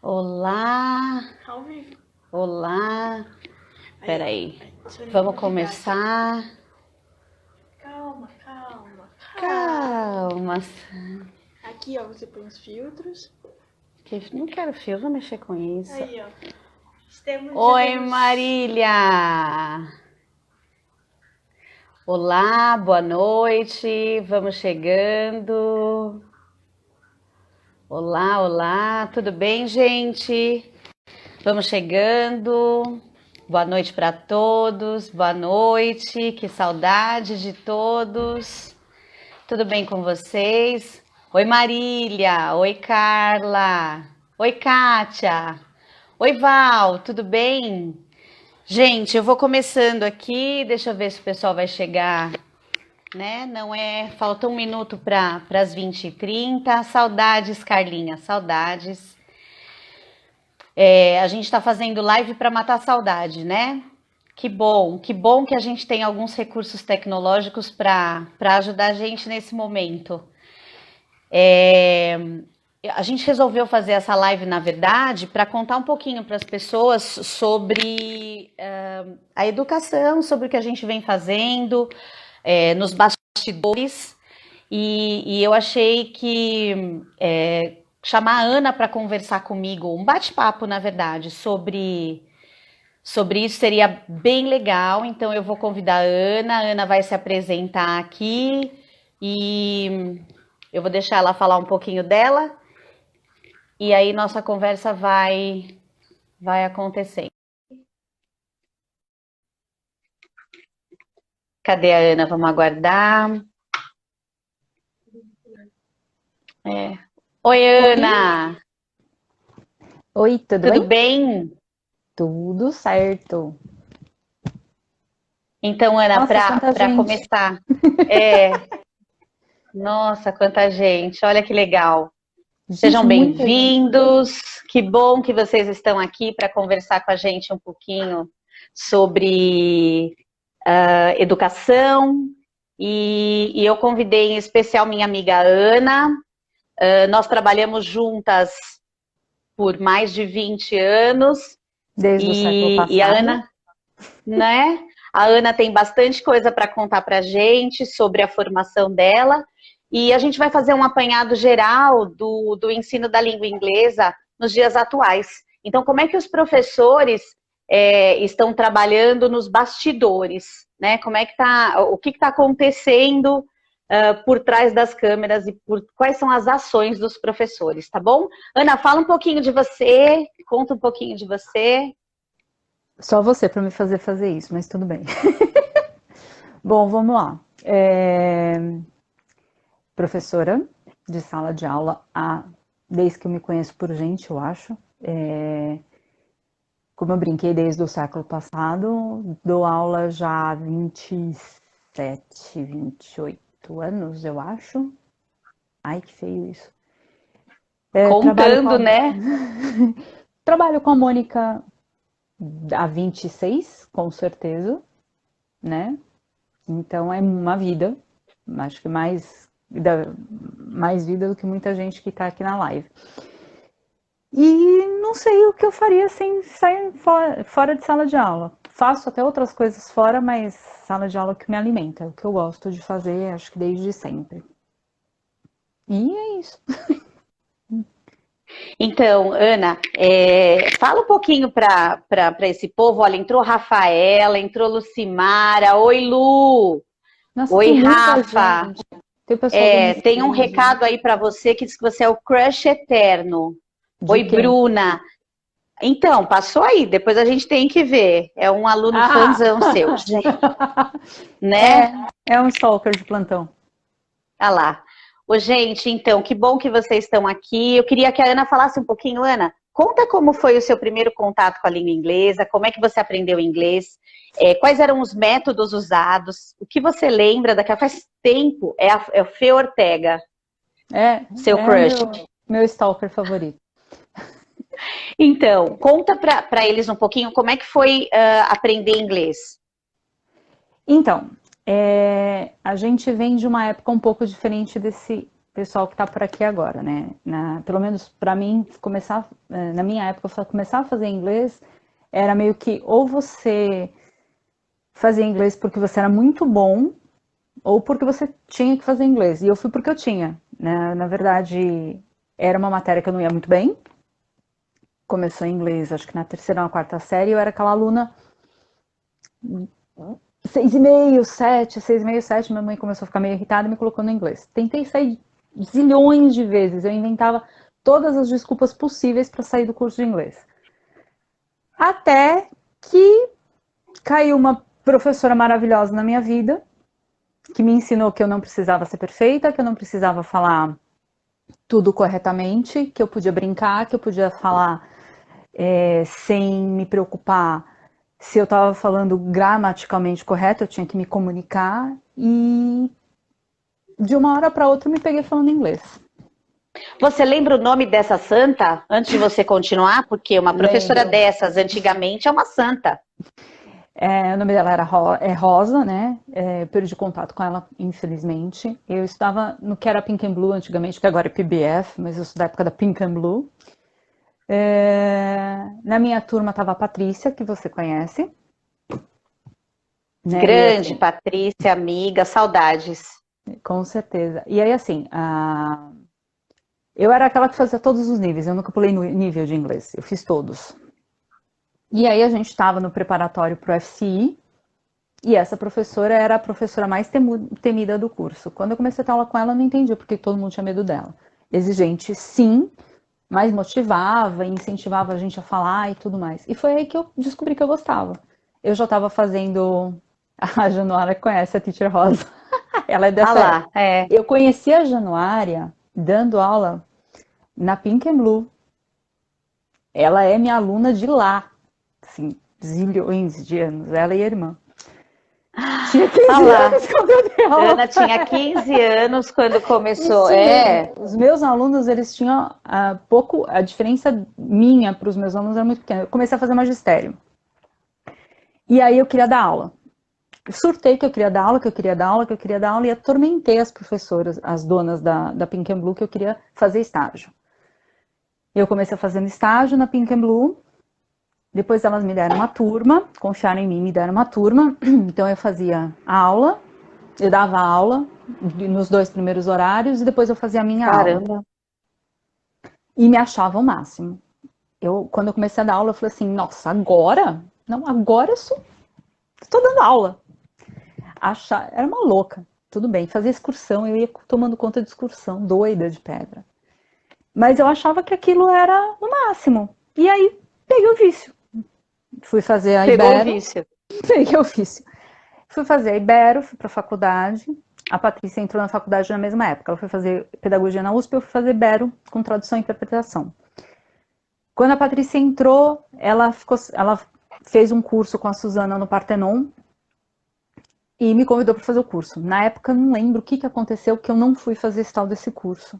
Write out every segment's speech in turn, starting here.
Olá, Ao vivo. olá. Aí, ó. Peraí, Deixa eu vamos ligar aqui. começar. Calma, calma, calma. Calma. Aqui, ó, você põe os filtros. Não quero fio, vou mexer com isso. Aí, ó. Já Oi, temos... Marília. Olá, boa noite. Vamos chegando. Olá, olá. Tudo bem, gente? Vamos chegando. Boa noite para todos. Boa noite. Que saudade de todos. Tudo bem com vocês? Oi, Marília. Oi, Carla. Oi, Kátia. Oi, Val. Tudo bem? Gente, eu vou começando aqui. Deixa eu ver se o pessoal vai chegar, né? Não é. Falta um minuto para as 20h30. Saudades, Carlinha. Saudades. A gente está fazendo live para matar a saudade, né? Que bom que a gente tem alguns recursos tecnológicos para ajudar a gente nesse momento. A gente resolveu fazer essa live, na verdade, para contar um pouquinho para as pessoas sobre a educação, sobre o que a gente vem fazendo nos bastidores. E eu achei que chamar a Ana para conversar comigo, um bate-papo, na verdade, sobre isso seria bem legal. Então eu vou convidar a Ana vai se apresentar aqui e eu vou deixar ela falar um pouquinho dela e aí nossa conversa vai acontecendo. Cadê a Ana? Vamos aguardar. Oi, Ana! Oi, tudo Tudo bem? bem? Tudo certo. Então, Ana, Nossa, quanta para gente. começar, nossa, quanta gente, olha que legal. Gente, Sejam muita gente. bem-vindos. Que bom que vocês estão aqui para conversar com a gente um pouquinho sobre educação. E eu convidei em especial minha amiga Ana. Nós trabalhamos juntas por mais de 20 anos Desde o século e a passado. Ana, né? A Ana tem bastante coisa para contar para a gente sobre a formação dela. E a gente vai fazer um apanhado geral do ensino da língua inglesa nos dias atuais. Então, como é que os professores estão trabalhando nos bastidores, né? Como é que tá, o que está acontecendo por trás das câmeras e quais são as ações dos professores, tá bom? Ana, fala um pouquinho de você, conta um pouquinho de você. Só você para me fazer isso, mas tudo bem. Bom, vamos lá. Professora de sala de aula desde que eu me conheço por gente, eu acho. Como eu brinquei desde o século passado, dou aula já há 27, 28 anos, eu acho. Ai, que feio isso. Trabalho com Contando, né? trabalho com a Mônica há 26, com certeza, né? Então é uma vida, acho que mais vida do que muita gente que está aqui na live. E não sei o que eu faria sem sair fora de sala de aula. Faço até outras coisas fora, mas sala de aula que me alimenta, é o que eu gosto de fazer, acho que desde sempre. E é isso. Então, Ana, fala um pouquinho para esse povo. Olha, entrou Rafaela, entrou Lucimara. Oi, Lu. Nossa, Oi, tem muita Rafa. gente. Tem o pessoal do Tem um Recife. recado aí para você que diz que você é o crush eterno. De Oi, quem? Bruna. Então, passou aí, depois a gente tem que ver. É um aluno Ah! fãzão seu, né? É um stalker de plantão. Olha lá. Ô, gente, então, que bom que vocês estão aqui. Eu queria que a Ana falasse um pouquinho. Ana, conta como foi o seu primeiro contato com a língua inglesa, como é que você aprendeu inglês, quais eram os métodos usados, o que você lembra daquela... Faz tempo, é o Fê Ortega, seu É crush. meu stalker favorito. Então, conta para eles um pouquinho como é que foi aprender inglês. Então, a gente vem de uma época um pouco diferente desse pessoal que está por aqui agora, né? Pelo menos para mim, na minha época, começar a fazer inglês era meio que ou você fazia inglês porque você era muito bom, ou porque você tinha que fazer inglês. E eu fui porque eu tinha, né? Na verdade, era uma matéria que eu não ia muito bem. Começou em inglês, acho que na terceira ou na quarta série, eu era aquela aluna 6,5, 7, 6,5, 7, minha mãe começou a ficar meio irritada e me colocou no inglês. Tentei sair zilhões de vezes, eu inventava todas as desculpas possíveis para sair do curso de inglês. Até que caiu uma professora maravilhosa na minha vida, que me ensinou que eu não precisava ser perfeita, que eu não precisava falar tudo corretamente, que eu podia brincar, que eu podia falar sem me preocupar se eu estava falando gramaticalmente correto, eu tinha que me comunicar, e de uma hora para outra eu me peguei falando inglês. Você lembra o nome dessa santa, antes de você continuar? Porque uma professora Lembro. dessas, antigamente, é uma santa. O nome dela era Rosa, né? Eu perdi contato com ela, infelizmente. Eu estava no que era Pink and Blue antigamente, que agora é PBF, mas eu sou da época da Pink and Blue. Na minha turma estava a Patrícia, que você conhece. Né? Grande, Assim, Patrícia, amiga, saudades. com certeza. E aí, assim, eu era aquela que fazia todos os níveis, eu nunca pulei no nível de inglês, eu fiz todos. E aí a gente estava no preparatório para o FCI, e essa professora era a professora mais temida do curso. Quando eu comecei a ter aula com ela, eu não entendia porque todo mundo tinha medo dela. Exigente, sim, mas motivava, incentivava a gente a falar e tudo mais. E foi aí que eu descobri que eu gostava. Eu já estava fazendo... A Januária conhece a Teacher Rosa. Ela é dessa lá, é. Eu conheci a Januária dando aula na Pink and Blue. Ela é minha aluna de lá. Assim, zilhões de anos. Ela e a irmã. Tinha 15 anos quando eu dei aula. Ana tinha 15 anos quando começou. Os meus alunos, eles tinham pouco... A diferença minha para os meus alunos era muito pequena. Eu comecei a fazer magistério. E aí eu queria dar aula. Eu surtei que eu queria dar aula, e atormentei as professoras, as donas da Pink and Blue, que eu queria fazer estágio. Eu comecei fazendo estágio na Pink and Blue, depois elas me deram uma turma, confiaram em mim, me deram uma turma, então eu fazia a aula, eu dava aula nos 2 primeiros horários, e depois eu fazia a minha aula. E me achava o máximo. Quando eu comecei a dar aula, eu falei assim, nossa, agora? Não, agora eu estou dando aula. Era uma louca, tudo bem, fazia excursão, eu ia tomando conta de excursão, doida de pedra. Mas eu achava que aquilo era o máximo. E aí, peguei o vício. Fui fazer a Ibero. Pegou o vício. Peguei o vício. Fui fazer a Ibero, fui para a faculdade. A Patrícia entrou na faculdade na mesma época. Ela foi fazer pedagogia na USP, eu fui fazer Ibero com tradução e interpretação. Quando a Patrícia entrou, ela fez um curso com a Suzana no Partenon, e me convidou para fazer o curso. Na época, não lembro o que aconteceu, que eu não fui fazer esse tal desse curso.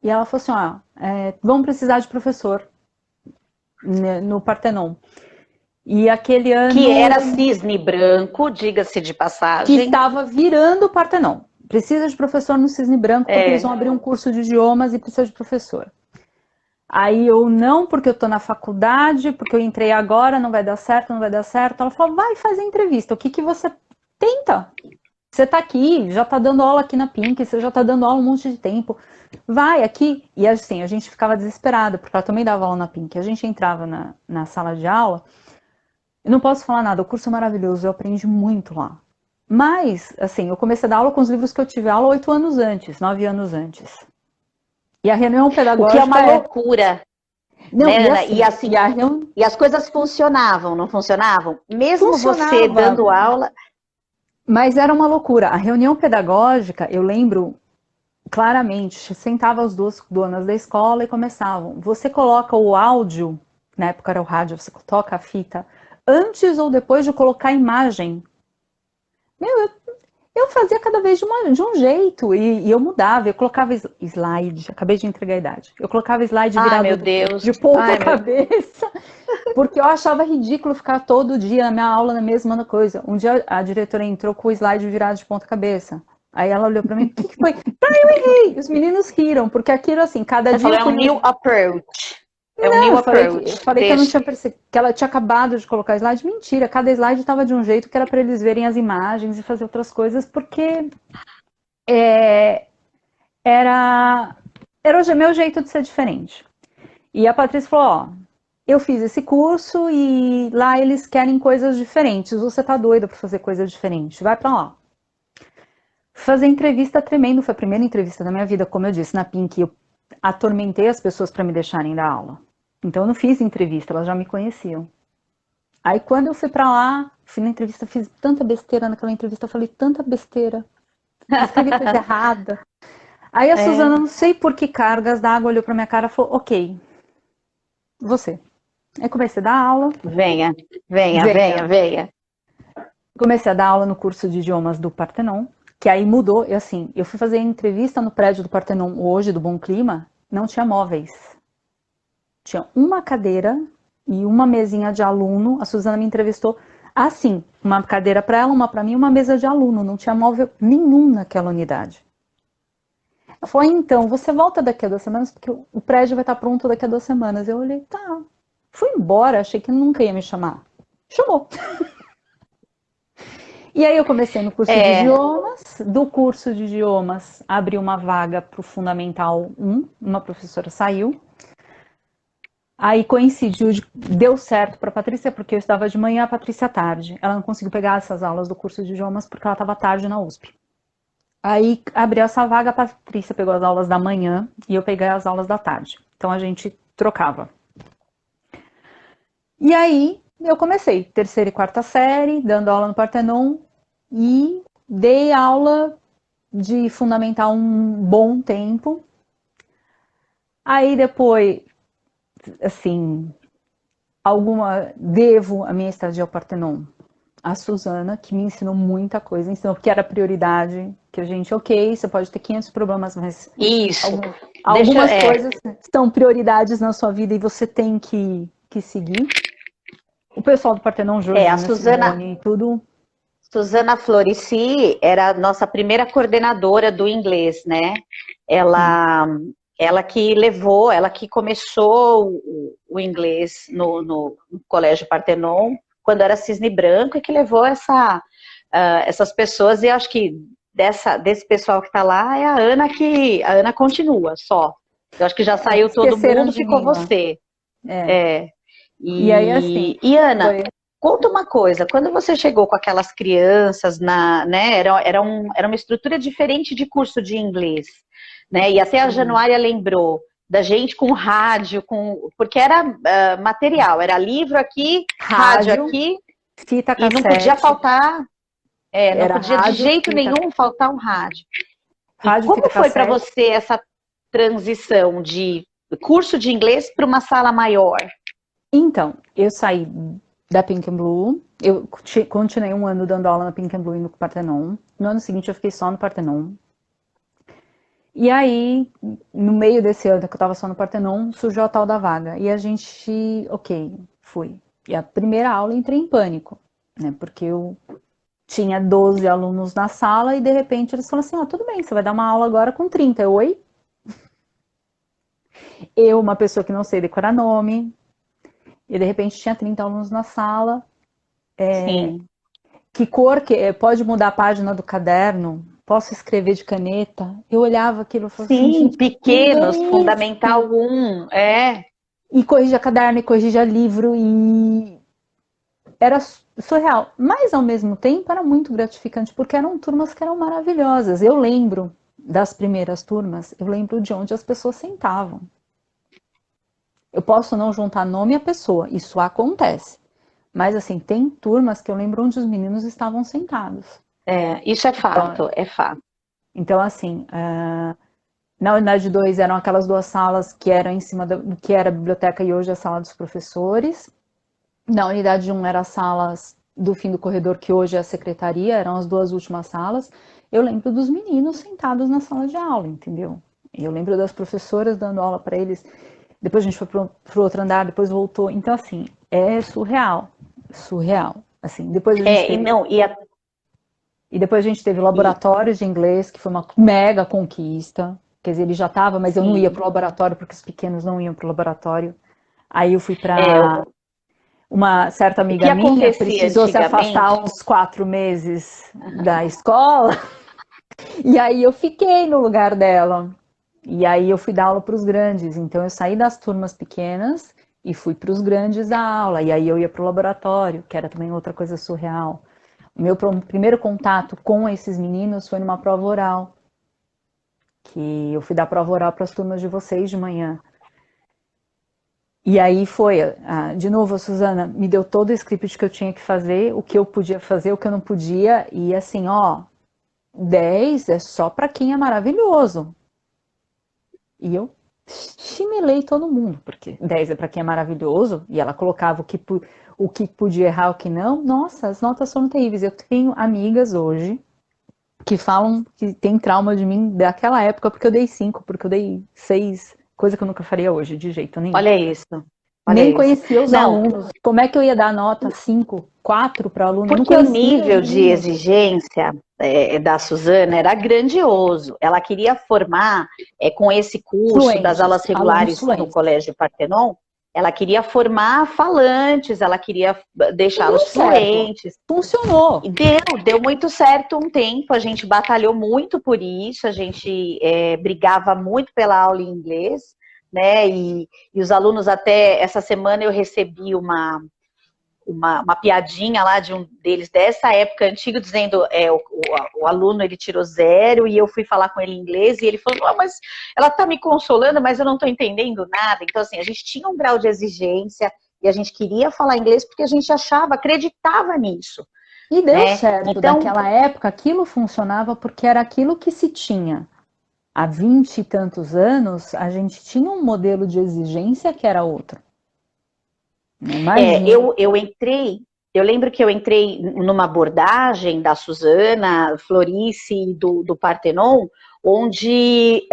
E ela falou assim, vamos precisar de professor no Partenon. E aquele ano... Que era cisne branco, diga-se de passagem. Que estava virando o Partenon. Precisa de professor no cisne branco, porque eles vão abrir um curso de idiomas e precisa de professor. Aí eu não, porque eu tô na faculdade, porque eu entrei agora, não vai dar certo, não vai dar certo. Ela falou, vai fazer entrevista, o que você... Tenta. Você tá aqui, já tá dando aula aqui na Pink, você já tá dando aula um monte de tempo. Vai aqui. E assim, a gente ficava desesperada, porque ela também dava aula na Pink. A gente entrava na sala de aula. Eu não posso falar nada, o curso é maravilhoso, eu aprendi muito lá. Mas, assim, eu comecei a dar aula com os livros que eu tive aula 8 anos antes, 9 anos antes. E a reunião pedagógica... O que é uma loucura. Não, né? E as coisas funcionavam, não funcionavam? Mesmo você dando aula... Mas era uma loucura. A reunião pedagógica, eu lembro claramente, sentava as 2 donas da escola e começavam. Você coloca o áudio, na época era o rádio, você toca a fita, antes ou depois de colocar a imagem. Eu fazia cada vez de um jeito, e eu mudava, eu colocava slide, acabei de entregar a idade. Eu colocava slide virado de ponta cabeça, porque eu achava ridículo ficar todo dia na minha aula na mesma coisa. Um dia a diretora entrou com o slide virado de ponta cabeça. Aí ela olhou pra mim, o que foi? Eu errei! Os meninos riram, porque aquilo assim, cada Você dia falou, é um new approach. É um new eu approach. falei que eu não Deixa. tinha percebido, que ela tinha acabado de colocar slide. Mentira, cada slide estava de um jeito que era para eles verem as imagens e fazer outras coisas, porque era, era o meu jeito de ser diferente. E a Patrícia falou, ó, eu fiz esse curso e lá eles querem coisas diferentes. Você tá doida para fazer coisas diferentes? Vai para lá. Fazer entrevista tremendo, foi a primeira entrevista da minha vida, como eu disse, na Pink, eu atormentei as pessoas para me deixarem dar aula. Então eu não fiz entrevista, elas já me conheciam. Aí quando eu fui para lá, fui na entrevista, fiz tanta besteira naquela entrevista, eu falei tanta besteira, escrevi coisa errada. Aí a Suzana, não sei por que cargas d'água, olhou para minha cara e falou, ok, você. Aí comecei a dar aula. Venha, venha, venha, venha. Comecei a dar aula no curso de idiomas do Partenon, que aí mudou. E assim, eu fui fazer entrevista no prédio do Partenon hoje, do Bom Clima, não tinha móveis. Tinha uma cadeira e uma mesinha de aluno. A Suzana me entrevistou assim, uma cadeira para ela, uma para mim, uma mesa de aluno. Não tinha móvel nenhum naquela unidade. Ela falou, então, você volta daqui a 2 semanas, porque o prédio vai estar pronto daqui a 2 semanas. Eu olhei, tá. Fui embora, achei que nunca ia me chamar. Chamou. E aí eu comecei no curso de idiomas. Do curso de idiomas, abri uma vaga para o Fundamental 1. Uma professora saiu. Aí coincidiu, deu certo para a Patrícia, porque eu estava de manhã, a Patrícia à tarde. Ela não conseguiu pegar essas aulas do curso de idiomas porque ela estava tarde na USP. Aí abriu essa vaga, a Patrícia pegou as aulas da manhã e eu peguei as aulas da tarde. Então a gente trocava. E aí eu comecei, 3ª e 4ª série, dando aula no Partenon e dei aula de fundamental um bom tempo. Aí depois, assim, devo a minha estadia ao Partenon a Suzana, que me ensinou muita coisa, ensinou que era prioridade, que a gente, ok, você pode ter 500 problemas, mas Isso. algumas coisas são prioridades na sua vida e você tem que seguir. O pessoal do Partenon, Jorge, a Suzana e tudo. Suzana Florici era a nossa primeira coordenadora do inglês, né? Ela que levou, ela que começou o inglês no Colégio Partenon, quando era Cisne Branco, e que levou essas pessoas, e acho que desse pessoal que está lá, é a Ana continua só. Eu acho que já saiu todo mundo, ficou você. E aí, assim... E Ana, conta uma coisa, quando você chegou com aquelas crianças, né, era uma estrutura diferente de curso de inglês, né, e até a Januária lembrou da gente com rádio, porque era material, era livro aqui, rádio aqui, fita cassete, e não podia faltar, não podia rádio, de jeito nenhum faltar um rádio. Rádio, e como foi para você essa transição de curso de inglês para uma sala maior? Então, eu saí da Pink and Blue, eu continuei um ano dando aula na Pink and Blue e no Partenon. No ano seguinte eu fiquei só no Partenon. E aí, no meio desse ano que eu tava só no Partenon, surgiu a tal da vaga. E a gente, ok, fui. E a primeira aula eu entrei em pânico, né? Porque eu tinha 12 alunos na sala e de repente eles falaram assim, tudo bem, você vai dar uma aula agora com 30. Oi? Eu, uma pessoa que não sei decorar nome, e de repente tinha 30 alunos na sala. Sim. Que cor que pode mudar a página do caderno? Posso escrever de caneta? Eu olhava aquilo e falava assim, gente, pequenos, Fundamental 1, E corrija caderno, e corrija livro, e era surreal. Mas, ao mesmo tempo, era muito gratificante, porque eram turmas que eram maravilhosas. Eu lembro das primeiras turmas, eu lembro de onde as pessoas sentavam. Eu posso não juntar nome à pessoa, isso acontece. Mas, assim, tem turmas que eu lembro onde os meninos estavam sentados. Isso é fato, então, é fato. Então, assim, na unidade 2 eram aquelas 2 salas que eram em cima do que era a biblioteca e hoje é a sala dos professores. Na unidade 1 eram as salas do fim do corredor, que hoje é a secretaria, eram as 2 últimas salas. Eu lembro dos meninos sentados na sala de aula, entendeu? Eu lembro das professoras dando aula para eles. Depois a gente foi para o outro andar, depois voltou. Então, assim, é surreal. Surreal. Assim, depois a gente E depois a gente teve laboratórios de inglês, que foi uma mega conquista. Quer dizer, ele já estava, mas eu não ia Sim. para o laboratório, porque os pequenos não iam para o laboratório. Aí eu fui É, para uma certa o que amiga minha, acontecia precisou se afastar antigamente, uns 4 meses da escola, e aí eu fiquei no lugar dela. E aí eu fui dar aula para os grandes. Então eu saí das turmas pequenas e fui para os grandes dar aula. E aí eu ia para o laboratório, que era também outra coisa surreal. O meu primeiro contato com esses meninos foi numa prova oral, que eu fui dar prova oral para as turmas de vocês de manhã. E aí foi, de novo, a Suzana me deu todo o script que eu tinha que fazer, o que eu podia fazer, o que eu não podia, e assim, ó, 10 é só para quem é maravilhoso. E eu chinelei todo mundo, porque 10 é para quem é maravilhoso, e ela colocava o que podia errar, o que não. Nossa, as notas foram terríveis. Eu tenho amigas hoje que falam que tem trauma de mim daquela época, porque eu dei 5, porque eu dei 6, coisa que eu nunca faria hoje, de jeito nenhum. olha isso, olha Nem isso. conhecia os Não, alunos. Como é que eu ia dar nota 5, 4 para aluno? Eu não porque o conhecia os nível de meninos. exigência da Suzana era grandioso. Ela queria formar, com esse curso das Fluentes, aulas alunos regulares no fluentes. Colégio Partenon, ela queria formar falantes, ela queria E deu deixá-los certo. fluentes. Funcionou. E deu muito certo um tempo, a gente batalhou muito por isso, a gente brigava muito pela aula em inglês, né? E os alunos, até essa semana eu recebi uma piadinha lá de um deles dessa época antiga, dizendo o aluno ele tirou 0 e eu fui falar com ele em inglês e ele falou, não, mas ela tá me consolando, mas eu não tô entendendo nada. Então, assim, a gente tinha um grau de exigência e a gente queria falar inglês porque a gente achava, acreditava nisso, E deu né? certo. Então, Daquela época, aquilo funcionava porque era aquilo que se tinha. Há 20 e tantos anos, a gente tinha um modelo de exigência que era outro. Imagina. eu lembro que eu entrei numa abordagem da Suzana, Florice e do Partenon, onde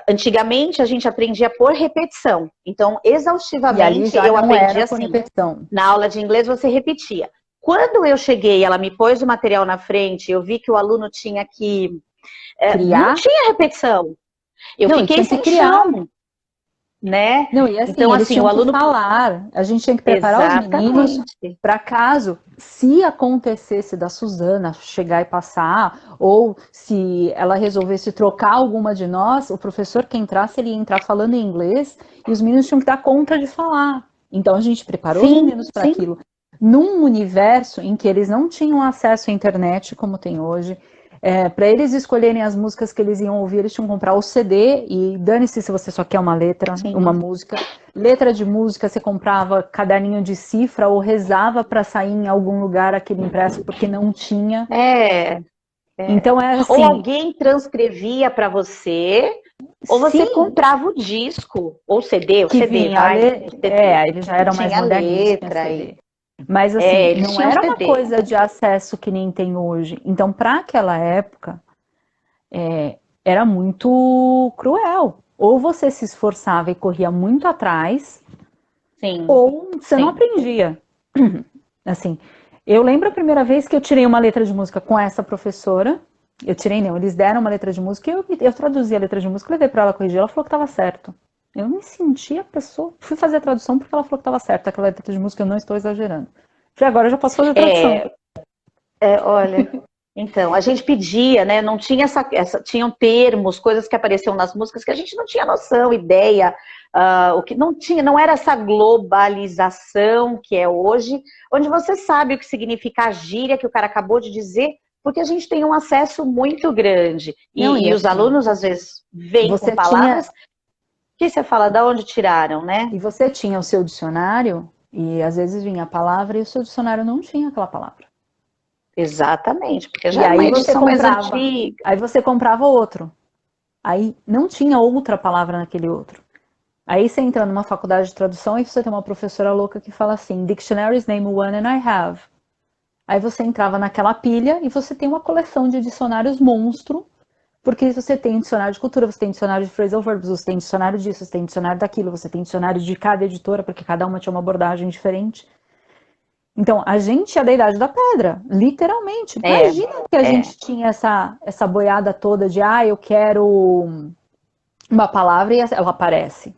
antigamente a gente aprendia por repetição. Então, E ali exaustivamente, já eu não aprendi era por assim. repetição. Na aula de inglês você repetia. Quando eu cheguei, ela me pôs o material na frente, eu vi que o aluno tinha que... não Criar? tinha repetição. Eu Não, e fiquei tinha que sem criar. chão, né? Não, e assim, Então, eles assim, o tinham que aluno... falar, a gente tinha que preparar os meninos Exatamente. para caso, se acontecesse da Suzana chegar e passar, ou se ela resolvesse trocar alguma de nós, o professor que entrasse, ele ia entrar falando em inglês e os meninos tinham que dar conta de falar. Então a gente preparou os Sim, meninos para sim. aquilo, num universo em que eles não tinham acesso à internet como tem hoje. Para eles escolherem as músicas que eles iam ouvir, eles tinham que comprar o CD e dane-se se você só quer uma letra, uma Sim. música. Letra de música, você comprava caderninho de cifra ou rezava para sair em algum lugar aquele impresso porque não tinha. É. Então é Ou assim, alguém transcrevia para você, ou você sim, comprava o disco, ou CD, o que CD, vinha, vai, o CD, eles já que eram mais tinha moderninhos, tinha letra, CD. Mas assim, eles não tinham era uma CD. coisa de acesso que nem tem hoje. Então, para aquela época, era muito cruel. Ou você se esforçava e corria muito atrás, Sim, ou você não sim. aprendia. Assim, eu lembro a primeira vez que eu tirei uma letra de música com essa professora. Eu tirei, não, eles deram uma letra de música e eu traduzi a letra de música, levei para ela corrigir, ela falou que estava certo. Eu me senti a pessoa. Fui fazer a tradução porque ela falou que estava certo. Aquela letra de música eu não estou exagerando. Falei, agora eu já posso fazer a tradução. É, olha, então, a gente pedia, né? Não tinha tinham termos, coisas que apareciam nas músicas que a gente não tinha noção, ideia, o que não tinha, não era essa globalização que é hoje, onde você sabe o que significa a gíria que o cara acabou de dizer, porque a gente tem um acesso muito grande. Não, E os assim, alunos, às vezes, vêm com você tinha palavras que você fala, da onde tiraram, né? E você tinha o seu dicionário, e às vezes vinha a palavra e o seu dicionário não tinha aquela palavra. Exatamente, porque E já era aí uma você edição mais comprava, antiga. aí você comprava outro. Aí não tinha outra palavra naquele outro. Aí você entra numa faculdade de tradução e você tem uma professora louca que fala assim, Dictionaries name one and I have. Aí você entrava naquela pilha e você tem uma coleção de dicionários monstro, porque você tem dicionário de cultura, você tem dicionário de phrasal verbs, você tem dicionário disso, você tem dicionário daquilo, você tem dicionário de cada editora, porque cada uma tinha uma abordagem diferente. Então, a gente é da Idade da Pedra, literalmente. Imagina que a gente tinha essa boiada toda de, eu quero uma palavra e ela aparece.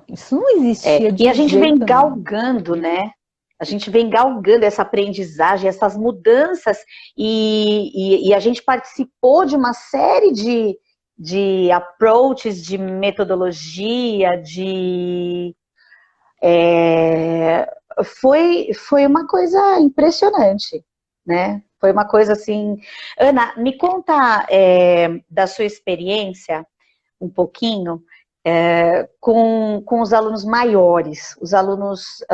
Isso não existia de E a gente vem jeito nenhum. galgando, né? A gente vem galgando essa aprendizagem, essas mudanças, e a gente participou de uma série de approaches, de metodologia, foi uma coisa impressionante, né? Foi uma coisa assim... Ana, me conta da sua experiência um pouquinho com os alunos maiores, os alunos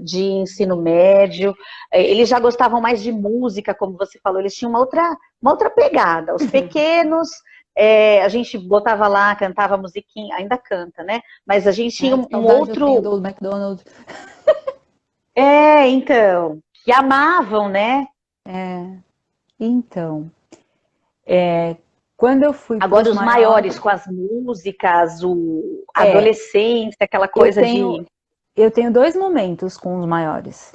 de ensino médio. Eles já gostavam mais de música, como você falou, eles tinham uma outra pegada. Os pequenos, a gente botava lá, cantava musiquinha, ainda canta, né? Mas a gente tinha um outro... do McDonald's. Então, que amavam, né? Então, quando eu fui agora os maiores com as músicas, a adolescência, aquela coisa Eu tenho 2 momentos com os maiores.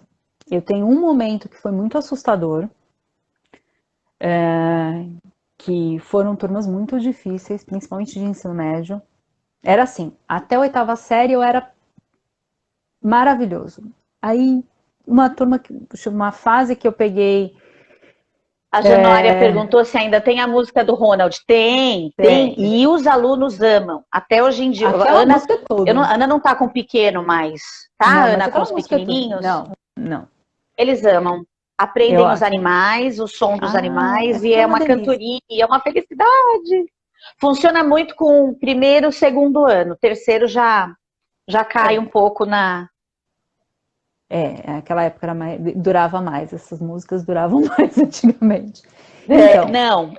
Eu tenho um momento que foi muito assustador, que foram turmas muito difíceis, principalmente de ensino médio. Era assim, até a 8ª série eu era maravilhoso. Aí, uma fase que eu peguei... A Januária perguntou se ainda tem a música do Ronald. Tem. E os alunos amam. Até hoje em dia. Ana não tá com pequeno mais, tá, não, Ana, com os pequenininhos? Não. Eles amam. Aprendem os animais, o som dos animais, e é uma cantoria, é uma felicidade. Funciona muito com o 1º, 2º ano. 3º já cai um pouco na... Aquela época durava mais, essas músicas duravam mais antigamente. Então,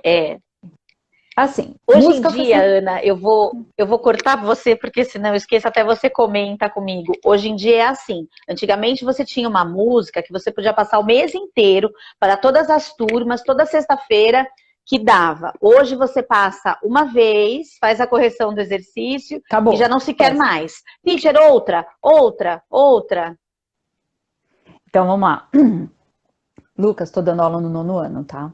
assim, hoje em dia, Ana, eu vou cortar você, porque senão eu esqueço, até você comenta comigo. Hoje em dia é assim. Antigamente você tinha uma música que você podia passar o mês inteiro para todas as turmas, toda sexta-feira, que dava. Hoje você passa uma vez, faz a correção do exercício, acabou, e já não se quer mais. Teacher, outra. Então, vamos lá. Lucas, estou dando aula no 9º ano, tá?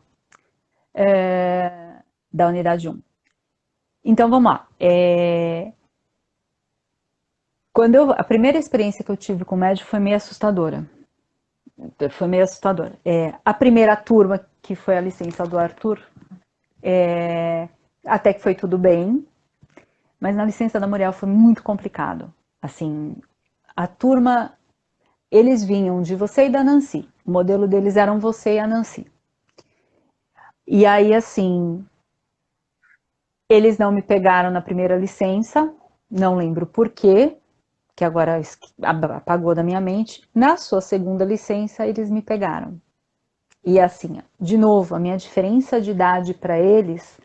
Da unidade 1. Então, vamos lá. A primeira experiência que eu tive com médio foi meio assustadora. A primeira turma, que foi a licença do Arthur, até que foi tudo bem, mas na licença da Muriel foi muito complicado. Assim, a turma... Eles vinham de você e da Nancy. O modelo deles eram você e a Nancy. E aí, assim, eles não me pegaram na primeira licença, não lembro por quê, que agora apagou da minha mente. Na sua segunda licença, eles me pegaram. E assim, de novo, a minha diferença de idade para eles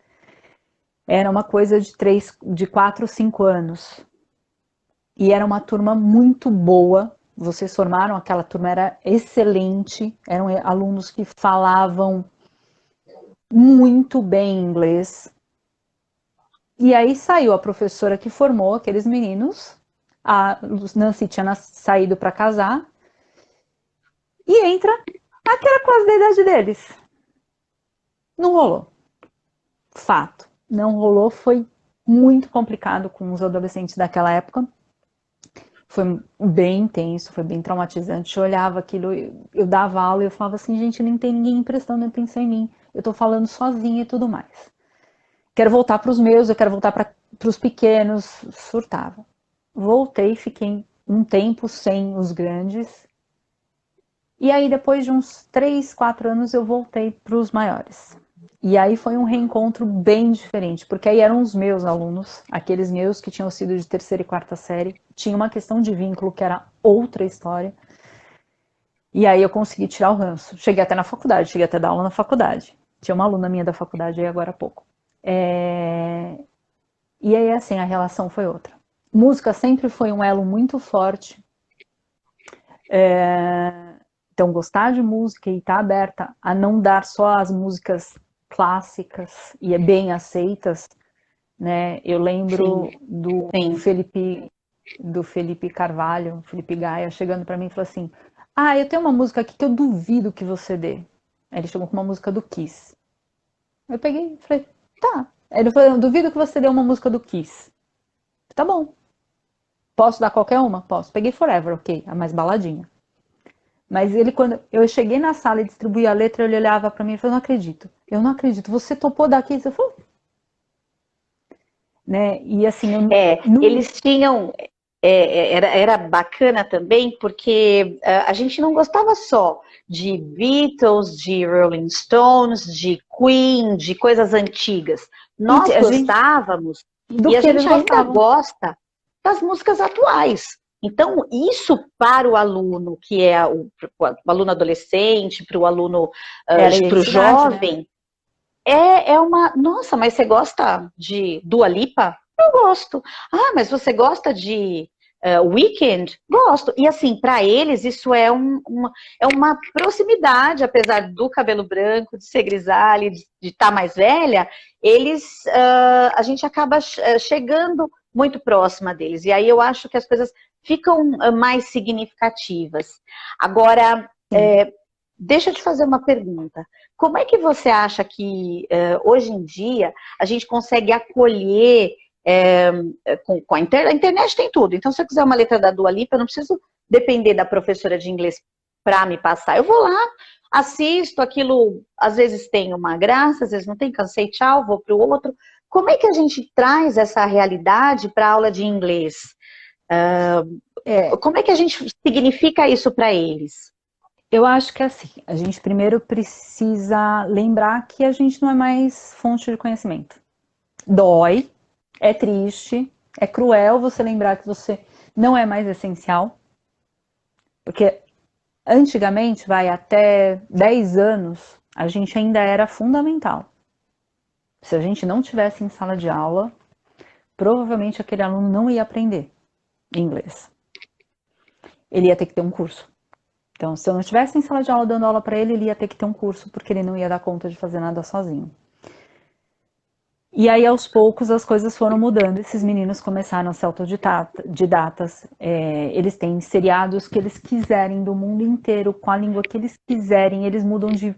era uma coisa de 4 ou 5 anos. E era uma turma muito boa. Vocês formaram, aquela turma era excelente, eram alunos que falavam muito bem inglês. E aí saiu a professora que formou aqueles meninos, a Nancy tinha saído para casar, e entra aquela quase da idade deles. Não rolou. Fato. Não rolou, foi muito complicado com os adolescentes daquela época. Foi bem intenso, foi bem traumatizante. Eu olhava aquilo, eu dava aula e eu falava assim, gente, nem tem ninguém prestando atenção em mim. Eu tô falando sozinha e tudo mais. Quero voltar para os meus, eu quero voltar para os pequenos. Surtava. Voltei, fiquei um tempo sem os grandes. E aí, depois de uns 3, 4 anos, eu voltei para os maiores. E aí foi um reencontro bem diferente, porque aí eram os meus alunos, aqueles meus que tinham sido de 3ª e 4ª série, tinha uma questão de vínculo que era outra história, e aí eu consegui tirar o ranço. Cheguei até na faculdade, cheguei até a dar aula na faculdade. Tinha uma aluna minha da faculdade aí agora há pouco. E aí, assim, a relação foi outra. Música sempre foi um elo muito forte. Então, gostar de música e estar aberta a não dar só as músicas clássicas e bem aceitas, né? Eu lembro do Felipe Carvalho, Felipe Gaia, chegando para mim e falou assim, Ah, eu tenho uma música aqui que eu duvido que você dê. Aí ele chegou com uma música do Kiss. Eu peguei e falei, tá. Aí ele falou, eu duvido que você dê uma música do Kiss. Tá bom. Posso dar qualquer uma? Posso. Peguei Forever, ok, a mais baladinha. Mas ele, quando eu cheguei na sala e distribuí a letra, ele olhava pra mim e falou, eu não acredito, você topou dar Kiss? Eu falei, né? E assim, eu não... Eles tinham. Era bacana também, porque a gente não gostava só de Beatles, de Rolling Stones, de Queen, de coisas antigas. Nós a gente, gostávamos, do e a que eles gente ainda gostavam. gosta das músicas atuais. Então, isso para o aluno, que é o aluno adolescente, para o aluno, Era para o essa idade, né? jovem, é uma. Nossa, mas você gosta de Dua Lipa? Eu gosto. Ah, mas você gosta de Weekend? Gosto. E assim, para eles, isso é uma proximidade, apesar do cabelo branco, de ser grisalha, de estar mais velha, eles. A gente acaba chegando muito próxima deles. E aí eu acho que as coisas ficam mais significativas. Agora, Sim. deixa eu te fazer uma pergunta. Como é que você acha que hoje em dia a gente consegue acolher com a internet? A internet tem tudo. Então, se eu quiser uma letra da Dua Lipa, eu não preciso depender da professora de inglês para me passar. Eu vou lá, assisto, aquilo às vezes tem uma graça, às vezes não tem, cansei, tchau, vou para o outro. Como é que a gente traz essa realidade para a aula de inglês? É, Como é que a gente significa isso para eles? eu acho que é assim, a gente primeiro precisa lembrar que a gente não é mais fonte de conhecimento. Dói, é triste, é cruel você lembrar que você não é mais essencial, porque antigamente, vai até 10 anos, a gente ainda era fundamental. Se a gente não tivesse em sala de aula, provavelmente aquele aluno não ia aprender inglês. Ele ia ter que ter um curso. Então, se eu não estivesse em sala de aula dando aula para ele, ele ia ter que ter um curso, porque ele não ia dar conta de fazer nada sozinho. E aí, aos poucos, as coisas foram mudando. Esses meninos começaram a ser autodidatas. Eles têm seriados que eles quiserem do mundo inteiro, com a língua que eles quiserem. Eles mudam de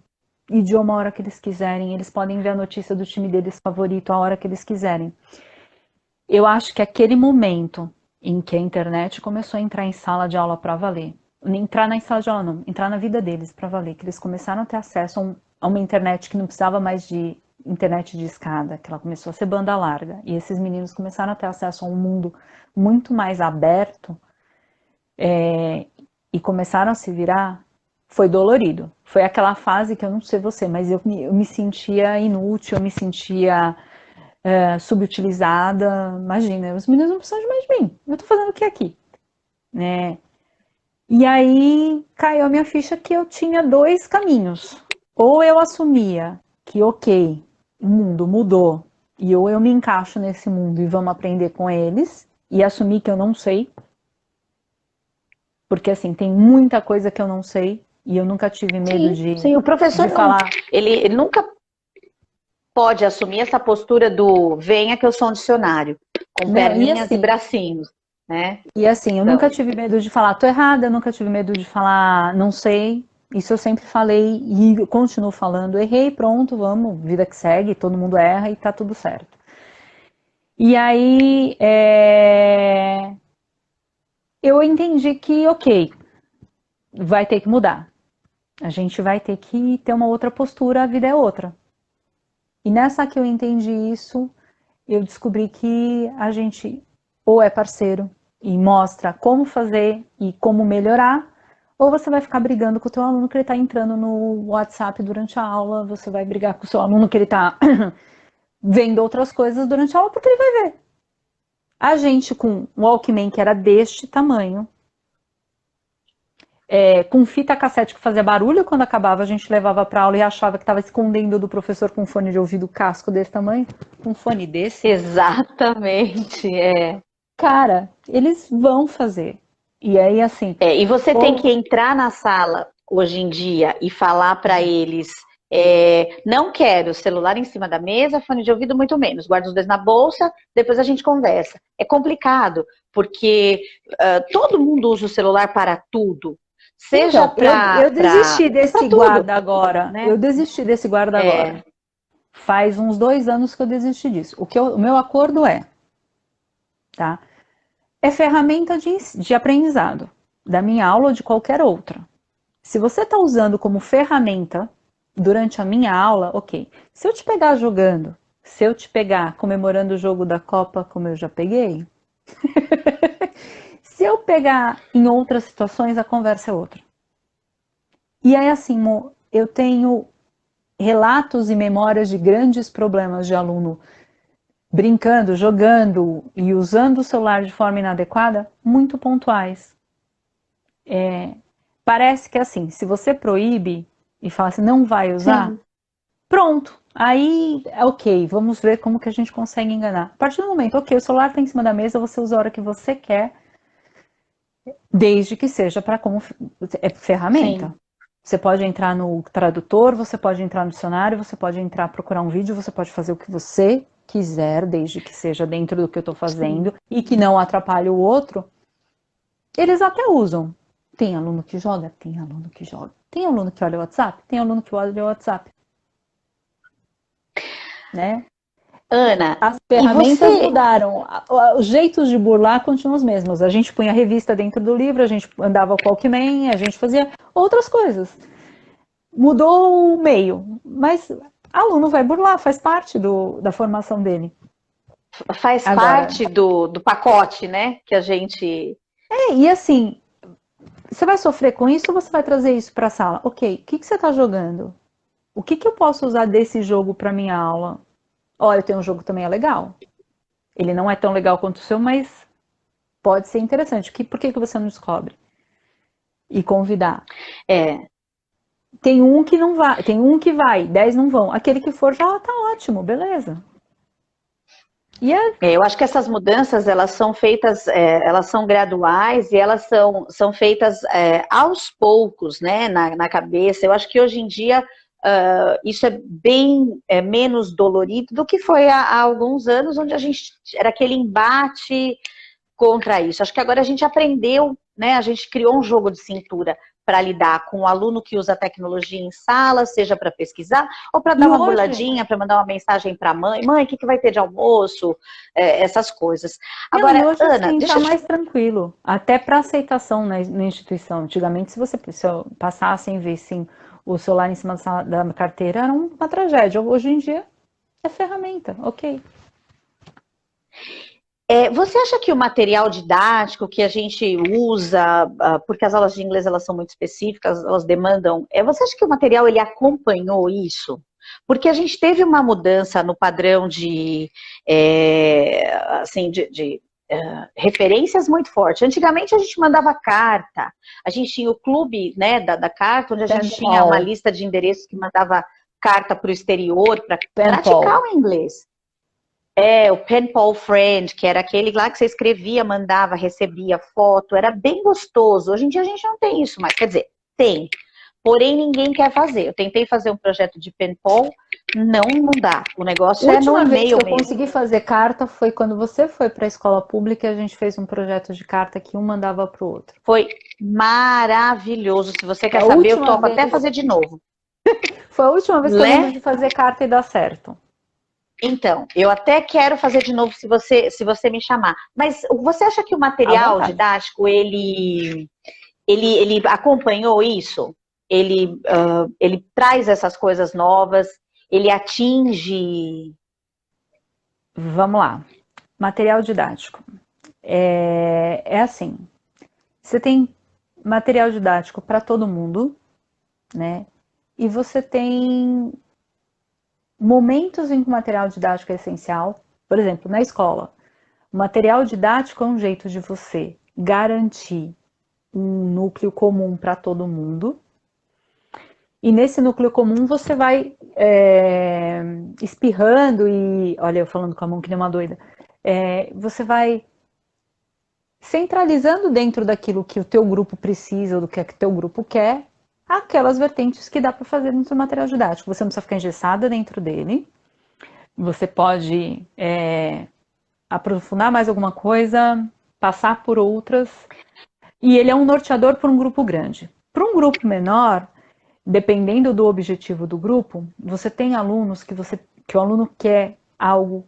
idioma a hora que eles quiserem. Eles podem ver a notícia do time deles favorito a hora que eles quiserem. Eu acho que aquele momento em que a internet começou a entrar em sala de aula para valer, entrar na sala de aula não, entrar na vida deles para valer, que eles começaram a ter acesso a uma internet que não precisava mais de internet de escada, que ela começou a ser banda larga, e esses meninos começaram a ter acesso a um mundo muito mais aberto, e começaram a se virar, foi dolorido. Foi aquela fase que eu não sei você, mas eu me sentia inútil, eu me sentia subutilizada. Imagina, os meninos não precisam de mais de mim. Eu tô fazendo o que aqui? Né? E aí caiu a minha ficha que eu tinha dois caminhos. Ou eu assumia que, ok, o mundo mudou, e ou eu me encaixo nesse mundo e vamos aprender com eles, e assumir que eu não sei, porque assim, tem muita coisa que eu não sei, e eu nunca tive medo Sim, o professor de não. falar. Ele nunca pode assumir essa postura do venha que eu sou um dicionário, com Não, perninhas e bracinhos, né? e assim, eu nunca Então, tive medo de falar tô errada, eu nunca tive medo de falar não sei. Isso eu sempre falei e continuo falando. Errei, pronto, vamos, vida que segue, todo mundo erra e tá tudo certo. E aí eu entendi que, ok, vai ter que mudar. A gente vai ter que ter uma outra postura, a vida é outra. E nessa que eu entendi isso, eu descobri que a gente ou é parceiro e mostra como fazer e como melhorar, ou você vai ficar brigando com o teu aluno que ele está entrando no WhatsApp durante a aula, você vai brigar com o seu aluno que ele está vendo outras coisas durante a aula, porque ele vai ver. A gente com um Walkman que era deste tamanho, com fita cassete que fazia barulho quando acabava, a gente levava para aula e achava que estava escondendo do professor com um fone de ouvido casco desse tamanho, um fone desse. exatamente, Cara, eles vão fazer. E aí, assim. E você tem que entrar na sala hoje em dia e falar para eles: não quero celular em cima da mesa, fone de ouvido muito menos. Guarda os dois na bolsa, depois a gente conversa. É complicado, porque todo mundo usa o celular para tudo. Seja Então, eu desisti desse tudo. guarda agora, né? Eu desisti desse guarda agora. Faz uns 2 anos que eu desisti disso. O meu acordo tá? É ferramenta de aprendizado, da minha aula ou de qualquer outra. Se você está usando como ferramenta durante a minha aula, ok. Se eu te pegar jogando, se eu te pegar comemorando o jogo da Copa, como eu já peguei, se eu pegar em outras situações, a conversa é outra. E aí, assim, Mo, eu tenho relatos e memórias de grandes problemas de aluno brincando, jogando e usando o celular de forma inadequada, muito pontuais. Parece que assim, se você proíbe e fala assim, não vai usar, Sim. pronto. Aí, ok, vamos ver como que a gente consegue enganar. A partir do momento, ok, o celular está em cima da mesa, você usa a hora que você quer, desde que seja para como ferramenta. Sim. Você pode entrar no tradutor, você pode entrar no dicionário, você pode entrar procurar um vídeo, você pode fazer o que você quiser, desde que seja dentro do que eu estou fazendo e que não atrapalhe o outro. Eles até usam. Tem aluno que joga? Tem aluno que joga. Tem aluno que olha o WhatsApp? Tem aluno que olha o WhatsApp. Né? Ana, As e ferramentas você? mudaram. Os jeitos de burlar continuam os mesmos. A gente punha a revista dentro do livro, a gente andava com o Walkman, a gente fazia outras coisas. Mudou o meio, mas aluno vai burlar, faz parte da formação dele. Faz Agora, parte do pacote, né? Que a gente. e assim, você vai sofrer com isso ou você vai trazer isso para a sala? Ok, o que você está jogando? O que eu posso usar desse jogo para minha aula? Olha, tem um jogo também é legal. Ele não é tão legal quanto o seu, mas pode ser interessante. Por que você não descobre? E convidar. É, Tem um que não vai, tem um que vai, 10 não vão. Aquele que for já tá ótimo, beleza. E eu acho que essas mudanças elas são feitas, elas são graduais e elas são feitas aos poucos, né, na cabeça. Eu acho que hoje em dia isso é bem menos dolorido do que foi há alguns anos, onde a gente era aquele embate contra isso. Acho que agora a gente aprendeu, né? A gente criou um jogo de cintura para lidar com o aluno que usa tecnologia em sala, seja para pesquisar ou para dar uma burladinha, para mandar uma mensagem para a mãe, o que vai ter de almoço, essas coisas. não, e Agora, hoje Ana, sim, deixa tá eu te... mais tranquilo. Até para aceitação na instituição. Antigamente, se eu passasse e vissem o celular em cima da carteira, era uma tragédia. Hoje em dia é ferramenta, ok. Você acha que o material didático que a gente usa, porque as aulas de inglês elas são muito específicas, elas demandam, você acha que o material ele acompanhou isso? Porque a gente teve uma mudança no padrão assim, referências muito forte. Antigamente a gente mandava carta, a gente tinha o clube, né, da carta, onde a gente tinha uma lista de endereços que mandava carta para o exterior para praticar o inglês. O Pen Pal Friend, que era aquele lá que você escrevia, mandava, recebia foto, era bem gostoso. Hoje em dia a gente não tem isso mais, quer dizer, tem, porém ninguém quer fazer. Eu tentei fazer um projeto de Pen Pal, não dá. O negócio é no e-mail mesmo. A última vez que eu consegui fazer carta foi quando você foi para a escola pública e a gente fez um projeto de carta que um mandava para o outro. Foi maravilhoso. Se você quer saber, eu topo até fazer de novo. Foi a última vez que eu lembro de fazer carta e dar certo. Então, eu até quero fazer de novo se você me chamar. Mas você acha que o material didático, ele acompanhou isso? Ele traz essas coisas novas? Ele atinge... Vamos lá. Material didático. É assim. Você tem material didático para todo mundo, né? E você tem momentos em que o material didático é essencial. Por exemplo, na escola, o material didático é um jeito de você garantir um núcleo comum para todo mundo. E nesse núcleo comum você vai espirrando e... Olha, eu falando com a mão que nem uma doida. Você vai centralizando dentro daquilo que o teu grupo precisa ou do que o teu grupo quer, aquelas vertentes que dá para fazer dentro do material didático. Você não precisa ficar engessada dentro dele. Você pode aprofundar mais alguma coisa, passar por outras. E ele é um norteador para um grupo grande. Para um grupo menor, dependendo do objetivo do grupo, você tem alunos que o aluno quer algo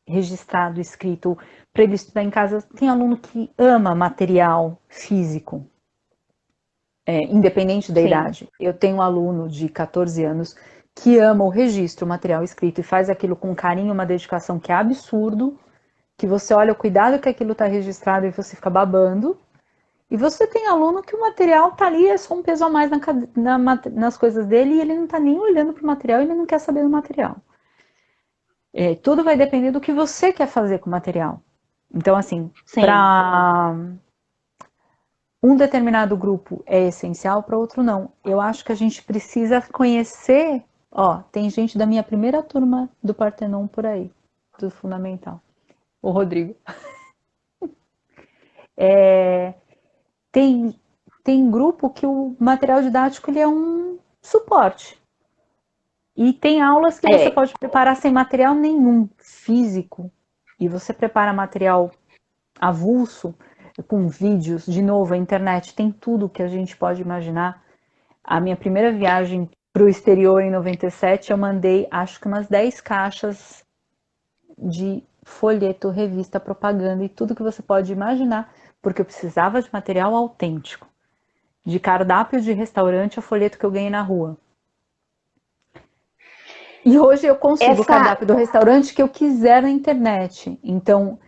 registrado, escrito, para ele estudar em casa. Tem aluno que ama material físico, independente da Sim. idade. Eu tenho um aluno de 14 anos que ama o registro, o material escrito, e faz aquilo com carinho, uma dedicação que é absurdo, que você olha o cuidado que aquilo está registrado e você fica babando. E você tem aluno que o material tá ali, é só um peso a mais nas coisas dele, e ele não tá nem olhando para o material, ele não quer saber do material. Tudo vai depender do que você quer fazer com o material. Então, assim, Sim. para um determinado grupo é essencial, para outro não. Eu acho que a gente precisa conhecer. Ó, tem gente da minha primeira turma do Partenon por aí, do Fundamental. O Rodrigo. Tem grupo que o material didático ele é um suporte. E tem aulas que você pode preparar sem material nenhum físico. E você prepara material avulso, com vídeos. De novo, a internet tem tudo que a gente pode imaginar. A minha primeira viagem para o exterior em 97, eu mandei acho que umas 10 caixas de folheto, revista, propaganda e tudo que você pode imaginar, porque eu precisava de material autêntico. De cardápio de restaurante a folheto que eu ganhei na rua. E hoje eu consigo o cardápio do restaurante que eu quiser na internet. Então,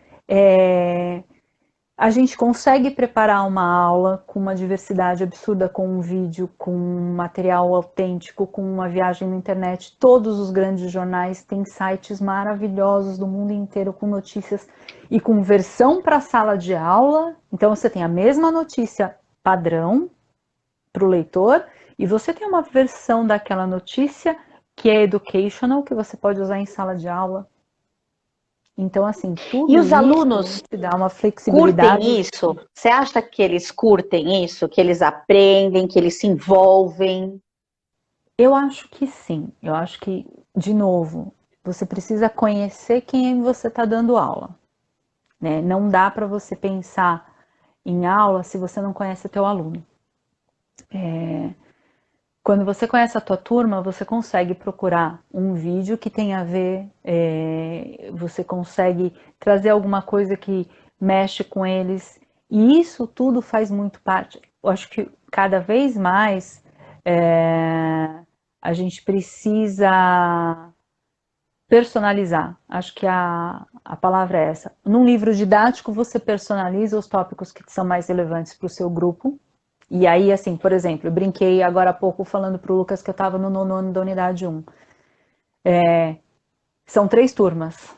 a gente consegue preparar uma aula com uma diversidade absurda, com um vídeo, com um material autêntico, com uma viagem na internet. Todos os grandes jornais têm sites maravilhosos do mundo inteiro com notícias e com versão para a sala de aula. Então, você tem a mesma notícia padrão para o leitor, e você tem uma versão daquela notícia que é educational, que você pode usar em sala de aula. Então, assim, tudo E os isso alunos te dá uma flexibilidade. curtem isso? Você acha que eles curtem isso? Que eles aprendem, que eles se envolvem? Eu acho que sim. Eu acho que, de novo, você precisa conhecer quem você está dando aula. Né? Não dá para você pensar em aula se você não conhece o teu aluno. Quando você conhece a tua turma, você consegue procurar um vídeo que tenha a ver, você consegue trazer alguma coisa que mexe com eles, e isso tudo faz muito parte. Eu acho que cada vez mais a gente precisa personalizar. Acho que a palavra é essa. Num livro didático, você personaliza os tópicos que são mais relevantes para o seu grupo. E aí, assim, por exemplo, eu brinquei agora há pouco falando para o Lucas que eu estava no nono ano da unidade 1. São 3 turmas.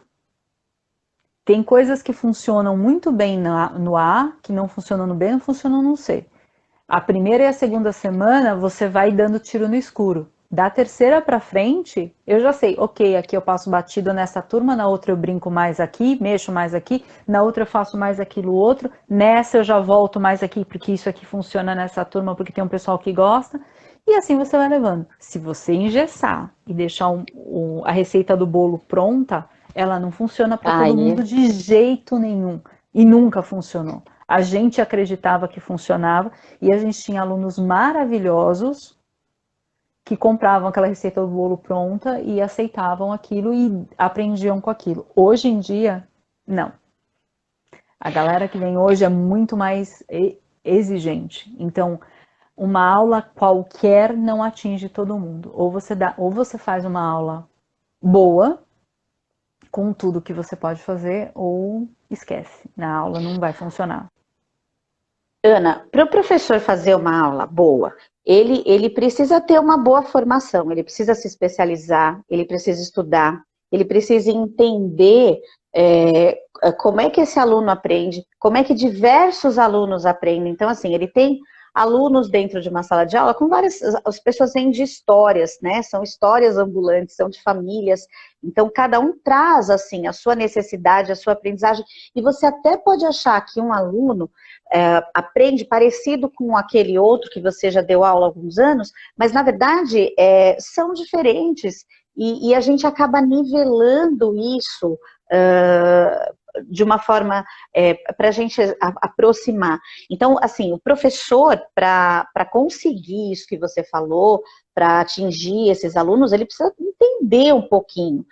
Tem coisas que funcionam muito bem no A, que não funcionam no B, não funcionam no C. A primeira e a segunda semana, você vai dando tiro no escuro. Da terceira para frente, eu já sei, ok, aqui eu passo batido nessa turma, na outra eu brinco mais aqui, mexo mais aqui, na outra eu faço mais aquilo outro, nessa eu já volto mais aqui, porque isso aqui funciona nessa turma, porque tem um pessoal que gosta, e assim você vai levando. Se você engessar e deixar a receita do bolo pronta, ela não funciona para todo mundo de jeito nenhum, e nunca funcionou. A gente acreditava que funcionava, e a gente tinha alunos maravilhosos, que compravam aquela receita do bolo pronta e aceitavam aquilo e aprendiam com aquilo. Hoje em dia, não. A galera que vem hoje é muito mais exigente. Então, uma aula qualquer não atinge todo mundo. Ou você faz uma aula boa, com tudo que você pode fazer, ou esquece. Na aula não vai funcionar. Ana, para o professor fazer uma aula boa, ele precisa ter uma boa formação, ele precisa se especializar, ele precisa estudar, ele precisa entender como é que esse aluno aprende, como é que diversos alunos aprendem. Então, assim, ele tem alunos dentro de uma sala de aula com várias, as pessoas vêm de histórias, né? São histórias ambulantes, são de famílias. Então, cada um traz, assim, a sua necessidade, a sua aprendizagem. E você até pode achar que um aluno aprende parecido com aquele outro que você já deu aula há alguns anos, mas, na verdade, são diferentes. E a gente acaba nivelando isso de uma forma para a gente aproximar. Então, assim, o professor, para conseguir isso que você falou, para atingir esses alunos, ele precisa entender um pouquinho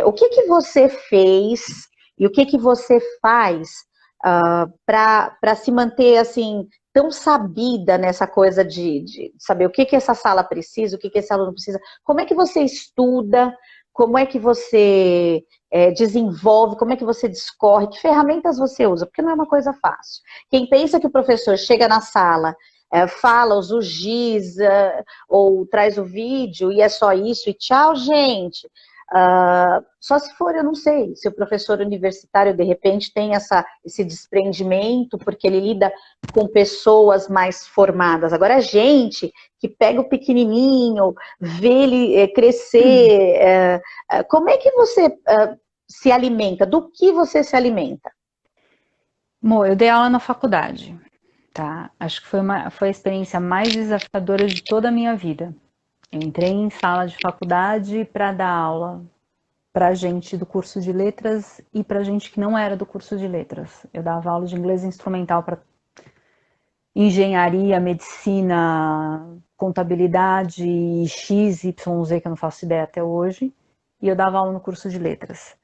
o que você fez e o que você faz para se manter, assim, tão sabida nessa coisa de saber o que essa sala precisa, o que esse aluno precisa. Como é que você estuda? Como é que você desenvolve? Como é que você discorre? Que ferramentas você usa? Porque não é uma coisa fácil. Quem pensa que o professor chega na sala, fala, usa o giz, ou traz o vídeo e é só isso e tchau, gente. Só se for, eu não sei, se o professor universitário de repente tem esse desprendimento, porque ele lida com pessoas mais formadas. Agora, a gente que pega o pequenininho, vê ele crescer, como é que você se alimenta? Do que você se alimenta? Bom, eu dei aula na faculdade, tá? Acho que foi a experiência mais desafiadora de toda a minha vida. Eu entrei em sala de faculdade para dar aula para gente do curso de letras e para gente que não era do curso de letras. Eu dava aula de inglês instrumental para engenharia, medicina, contabilidade, X, Y, Z, que eu não faço ideia até hoje, e eu dava aula no curso de letras.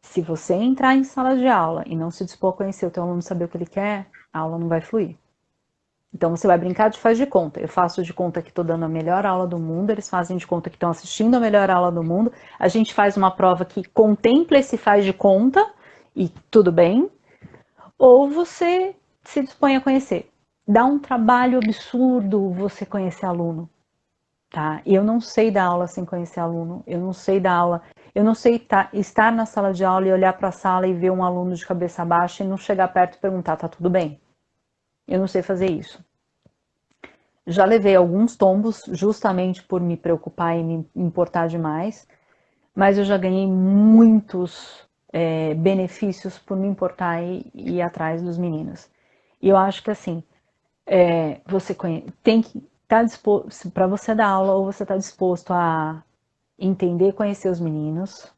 Se você entrar em sala de aula e não se dispor a conhecer o teu aluno, saber o que ele quer, a aula não vai fluir. Então você vai brincar de faz de conta. Eu faço de conta que estou dando a melhor aula do mundo, eles fazem de conta que estão assistindo a melhor aula do mundo. A gente faz uma prova que contempla esse faz de conta e tudo bem. Ou você se dispõe a conhecer. Dá um trabalho absurdo você conhecer aluno, tá? E eu não sei dar aula sem conhecer aluno. Eu não sei dar aula. Eu não sei estar na sala de aula e olhar para a sala e ver um aluno de cabeça baixa e não chegar perto e perguntar, tá tudo bem? Eu não sei fazer isso. Já levei alguns tombos justamente por me preocupar e me importar demais, mas eu já ganhei muitos benefícios por me importar e ir atrás dos meninos. E eu acho que assim, você tem que estar disposto, para você dar aula, ou você está disposto a entender, conhecer os meninos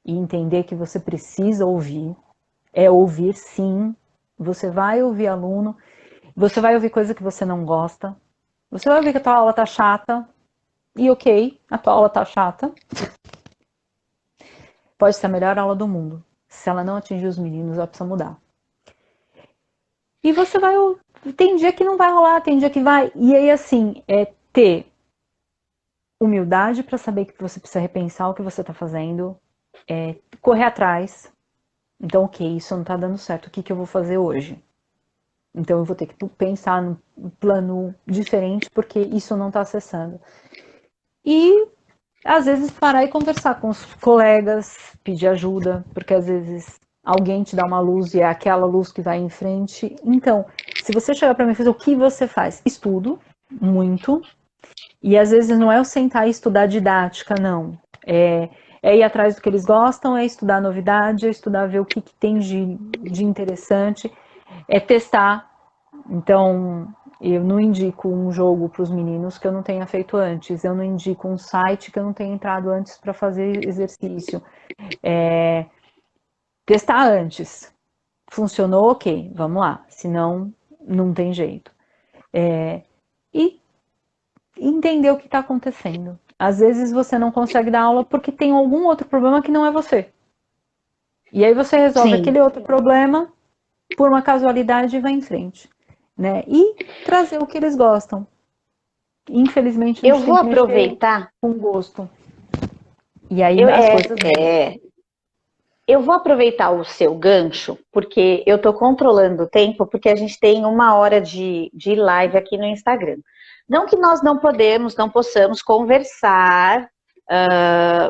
e entender que você precisa ouvir. Ouvir sim, você vai ouvir aluno, você vai ouvir coisa que você não gosta, você vai ouvir que a tua aula tá chata, e ok, a tua aula tá chata. Pode ser a melhor aula do mundo. Se ela não atingir os meninos, ela precisa mudar. E você vai... Tem dia que não vai rolar, tem dia que vai. E aí, assim, ter humildade para saber que você precisa repensar o que você tá fazendo, correr atrás. Então, ok, isso não tá dando certo, o que eu vou fazer hoje? Então eu vou ter que pensar num plano diferente porque isso não está acessando. E às vezes parar e conversar com os colegas, pedir ajuda, porque às vezes alguém te dá uma luz e é aquela luz que vai em frente. Então, se você chegar para mim e fazer o que você faz? Estudo muito. E às vezes não é eu sentar e estudar didática, não. É ir atrás do que eles gostam, é estudar novidade, é estudar ver o que tem de interessante. É testar. Então, eu não indico um jogo para os meninos que eu não tenha feito antes. Eu não indico um site que eu não tenha entrado antes para fazer exercício. Testar antes. Funcionou? Ok, vamos lá. Senão, não tem jeito. E entender o que está acontecendo. Às vezes você não consegue dar aula porque tem algum outro problema que não é você. E aí você resolve aquele outro problema por uma casualidade e vai em frente. Né? E trazer o que eles gostam. Infelizmente, a gente vou aproveitar com gosto. E aí as coisas eu vou aproveitar o seu gancho, porque eu estou controlando o tempo, porque a gente tem 1 hora de live aqui no Instagram. Não que nós não possamos conversar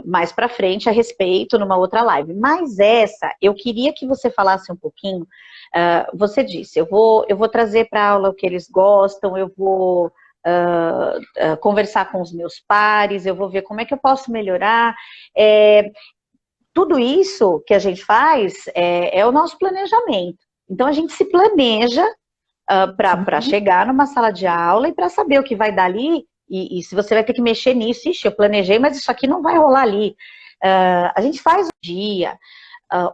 mais para frente a respeito numa outra live, mas essa, eu queria que você falasse um pouquinho. Você disse, eu vou trazer para a aula o que eles gostam, eu vou conversar com os meus pares, eu vou ver como é que eu posso melhorar. Tudo isso que a gente faz é o nosso planejamento. Então, a gente se planeja para chegar numa sala de aula e para saber o que vai dar ali, e se você vai ter que mexer nisso, eu planejei, mas isso aqui não vai rolar ali. A gente faz um dia,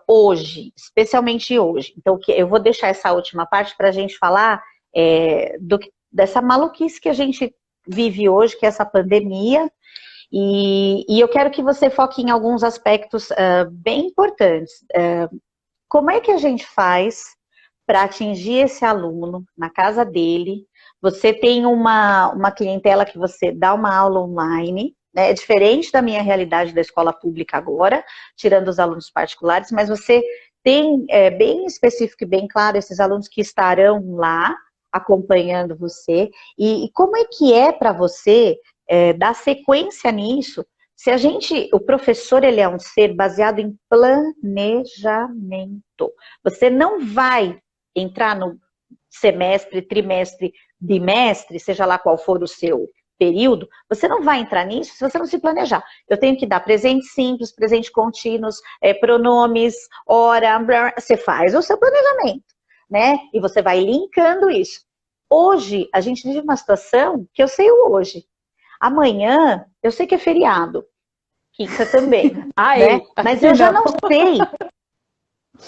hoje, especialmente hoje. Então, eu vou deixar essa última parte para a gente falar dessa maluquice que a gente vive hoje, que é essa pandemia. E eu quero que você foque em alguns aspectos bem importantes. Como é que a gente faz para atingir esse aluno na casa dele? Você tem uma clientela que você dá uma aula online, né? É diferente da minha realidade da escola pública agora, tirando os alunos particulares, mas você tem bem específico e bem claro esses alunos que estarão lá acompanhando você. E como é que é para você dar sequência nisso? Se o professor, ele é um ser baseado em planejamento. Você não vai entrar no semestre, trimestre, bimestre, seja lá qual for o seu período, você não vai entrar nisso se você não se planejar. Eu tenho que dar presentes simples, presentes contínuos, pronomes, hora, você faz o seu planejamento, né? E você vai linkando isso. Hoje, a gente vive uma situação que eu sei o hoje. Amanhã, eu sei que é feriado. Quinta também, né? Mas eu já não sei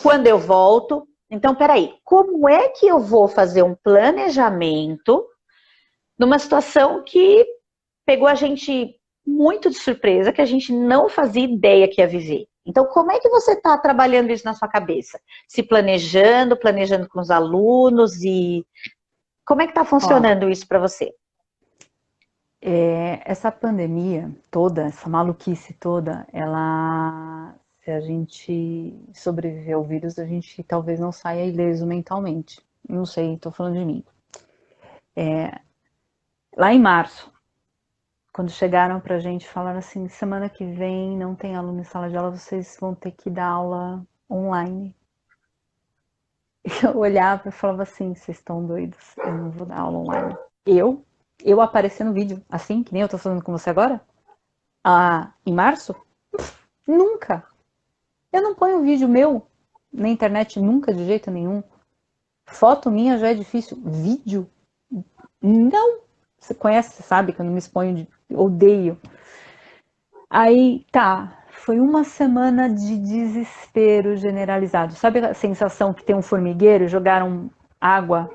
quando eu volto. Então, peraí, como é que eu vou fazer um planejamento numa situação que pegou a gente muito de surpresa, que a gente não fazia ideia que ia viver? Então, como é que você está trabalhando isso na sua cabeça? Se planejando com os alunos e como é que está funcionando isso para você? Essa pandemia toda, essa maluquice toda, se a gente sobreviver ao vírus, a gente talvez não saia ileso mentalmente. Não sei, estou falando de mim. Lá em março, quando chegaram pra gente, falaram assim, semana que vem não tem aluno em sala de aula, vocês vão ter que dar aula online. Eu olhava e falava assim, vocês estão doidos, eu não vou dar aula online. Eu aparecer no vídeo, assim, que nem eu tô falando com você agora, em março? Nunca. Eu não ponho vídeo meu na internet nunca, de jeito nenhum. Foto minha já é difícil. Vídeo? Não. Você conhece, você sabe que eu não me exponho, odeio. Aí, foi uma semana de desespero generalizado. Sabe a sensação que tem um formigueiro, jogaram água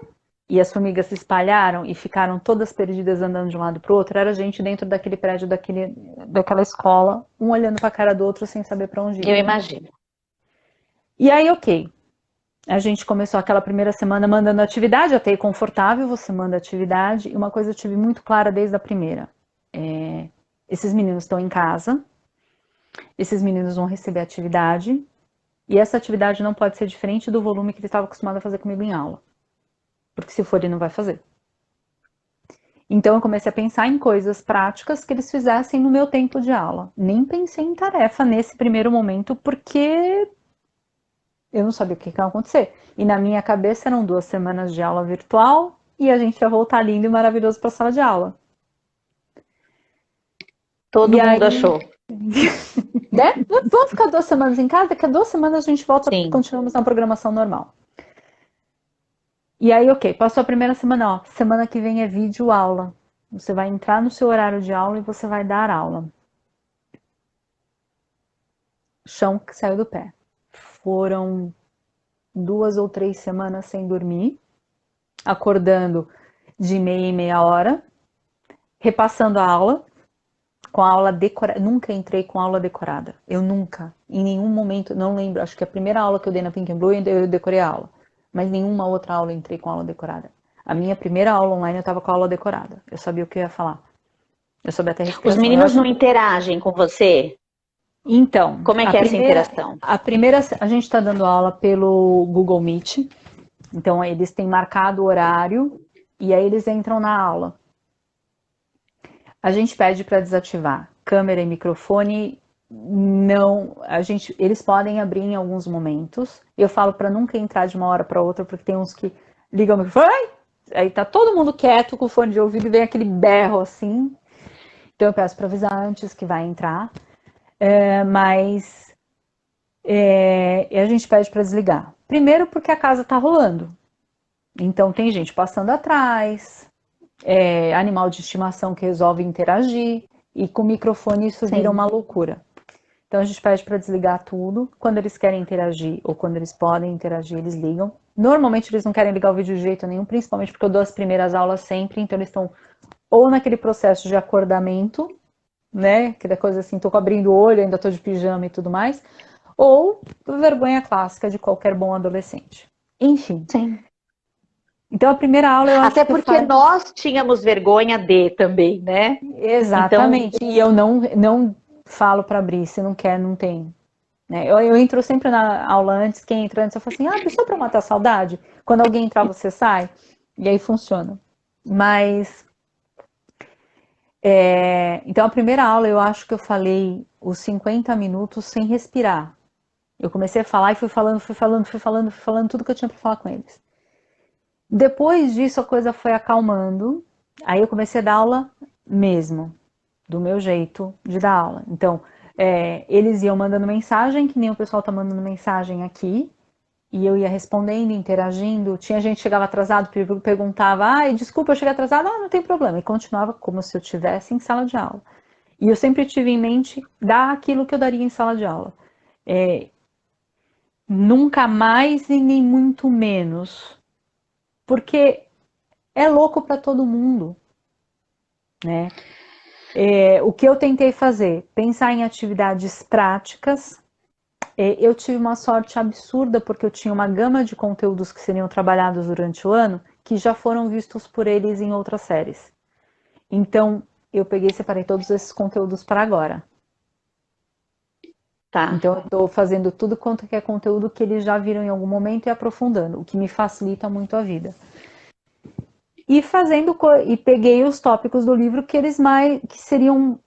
e as formigas se espalharam e ficaram todas perdidas andando de um lado para o outro? Era a gente dentro daquele prédio, daquela escola, um olhando para a cara do outro sem saber para onde ir. Eu imagino. E aí, ok. A gente começou aquela primeira semana mandando atividade, até confortável, você manda atividade. E uma coisa eu tive muito clara desde a primeira. Esses meninos estão em casa, esses meninos vão receber atividade, e essa atividade não pode ser diferente do volume que ele estava acostumado a fazer comigo em aula. Porque se for, ele não vai fazer. Então eu comecei a pensar em coisas práticas que eles fizessem no meu tempo de aula. Nem pensei em tarefa nesse primeiro momento, porque eu não sabia o que ia acontecer. E na minha cabeça eram 2 semanas de aula virtual e a gente ia voltar lindo e maravilhoso para a sala de aula. Todo mundo achou. Né? Vamos ficar 2 semanas em casa, que a 2 semanas a gente volta e continuamos na programação normal. E aí, ok, passou a primeira semana, semana que vem é vídeo aula. Você vai entrar no seu horário de aula e você vai dar aula. Chão que saiu do pé. Foram 2 ou 3 semanas sem dormir, acordando de meia em meia hora, repassando a aula, com a aula decorada. Nunca entrei com aula decorada. Eu nunca, em nenhum momento, não lembro, acho que a primeira aula que eu dei na Pink and Blue eu decorei a aula. Mas nenhuma outra aula eu entrei com aula decorada. A minha primeira aula online eu estava com a aula decorada. Eu sabia o que eu ia falar. Eu sabia até respiração. Os meninos não interagem com você? Então, como é que é essa interação? A gente está dando aula pelo Google Meet. Então, eles têm marcado o horário e aí eles entram na aula. A gente pede para desativar câmera e microfone. Não, eles podem abrir em alguns momentos. Eu falo para nunca entrar de uma hora para outra, porque tem uns que ligam o microfone, aí tá todo mundo quieto com o fone de ouvido e vem aquele berro assim. Então eu peço para avisar antes que vai entrar. Mas a gente pede para desligar. Primeiro porque a casa tá rolando. Então tem gente passando atrás, animal de estimação que resolve interagir, e com o microfone isso vira uma loucura. Então a gente pede para desligar tudo. Quando eles querem interagir ou quando eles podem interagir, eles ligam. Normalmente eles não querem ligar o vídeo de jeito nenhum, principalmente porque eu dou as primeiras aulas sempre, então eles estão ou naquele processo de acordamento, né? Aquela coisa assim, tô abrindo o olho, ainda tô de pijama e tudo mais, ou vergonha clássica de qualquer bom adolescente. Enfim. Sim. Então a primeira aula eu acho Até que porque nós tínhamos vergonha de também, né? Exatamente. Então, E eu não falo para abrir, se não quer, não tem. Né? Eu entro sempre na aula antes, quem entra antes, eu falo assim, só para matar a saudade. Quando alguém entrar, você sai. E aí funciona. Mas, então a primeira aula eu acho que eu falei os 50 minutos sem respirar. Eu comecei a falar e fui falando tudo que eu tinha para falar com eles. Depois disso a coisa foi acalmando, aí eu comecei a dar aula mesmo, do meu jeito de dar aula. Então, eles iam mandando mensagem, que nem o pessoal tá mandando mensagem aqui, e eu ia respondendo, interagindo. Tinha gente que chegava atrasado, perguntava, desculpa, eu cheguei atrasado. Não tem problema. E continuava como se eu estivesse em sala de aula. E eu sempre tive em mente dar aquilo que eu daria em sala de aula. Nunca mais e nem muito menos. Porque é louco para todo mundo, né? O que eu tentei fazer? Pensar em atividades práticas. Eu tive uma sorte absurda porque eu tinha uma gama de conteúdos que seriam trabalhados durante o ano que já foram vistos por eles em outras séries. Então, eu peguei e separei todos esses conteúdos para agora. tá. Então, eu estou fazendo tudo quanto que é conteúdo que eles já viram em algum momento e aprofundando, o que me facilita muito a vida. E peguei os tópicos do livro que eles que seriam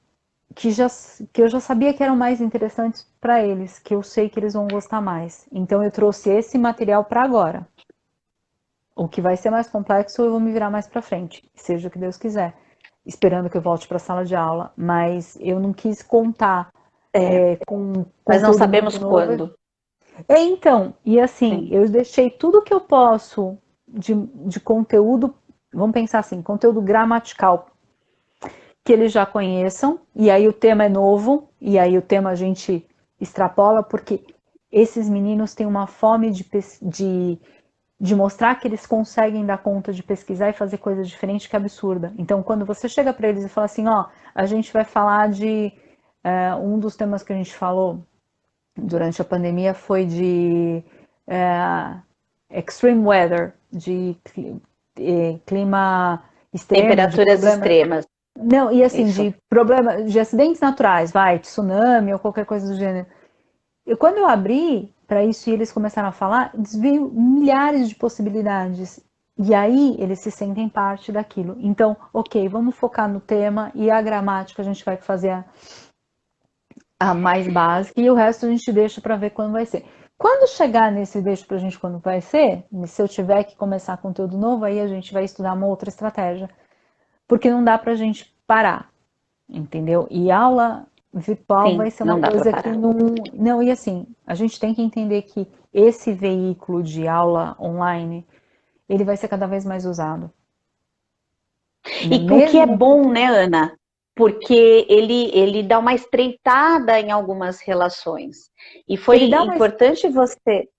que eu já sabia que eram mais interessantes para eles, que eu sei que eles vão gostar mais. Então eu trouxe esse material para agora. O que vai ser mais complexo eu vou me virar mais para frente, seja o que Deus quiser, esperando que eu volte para a sala de aula. Mas eu não quis contar com mas não conteúdo sabemos muito novo. quando. Então, e assim, Sim. eu deixei tudo que eu posso de conteúdo, vamos pensar assim, conteúdo gramatical, que eles já conheçam, e aí o tema é novo, e aí o tema a gente extrapola, porque esses meninos têm uma fome de mostrar que eles conseguem dar conta de pesquisar e fazer coisas diferentes que é absurda. Então, quando você chega para eles e fala assim, a gente vai falar de... um dos temas que a gente falou durante a pandemia foi de extreme weather, de clima extremo, Temperaturas extremas. não, e assim, Isso. de problema, de acidentes naturais, tsunami ou qualquer coisa do gênero. E quando eu abri para isso e eles começaram a falar, veio milhares de possibilidades. E aí eles se sentem parte daquilo. Então, ok, vamos focar no tema e a gramática a gente vai fazer a mais básica e o resto a gente deixa para ver quando vai ser. Quando chegar nesse deixa pra gente quando vai ser, se eu tiver que começar conteúdo novo, aí a gente vai estudar uma outra estratégia. Porque não dá pra gente parar, entendeu? E aula virtual Sim, vai ser não uma dá coisa pra que parar. não... Não, e assim, a gente tem que entender que esse veículo de aula online, ele vai ser cada vez mais usado. E o que é Mesmo... bom, né, Ana? Porque ele dá uma estreitada em algumas relações. E foi Ele dá importante você...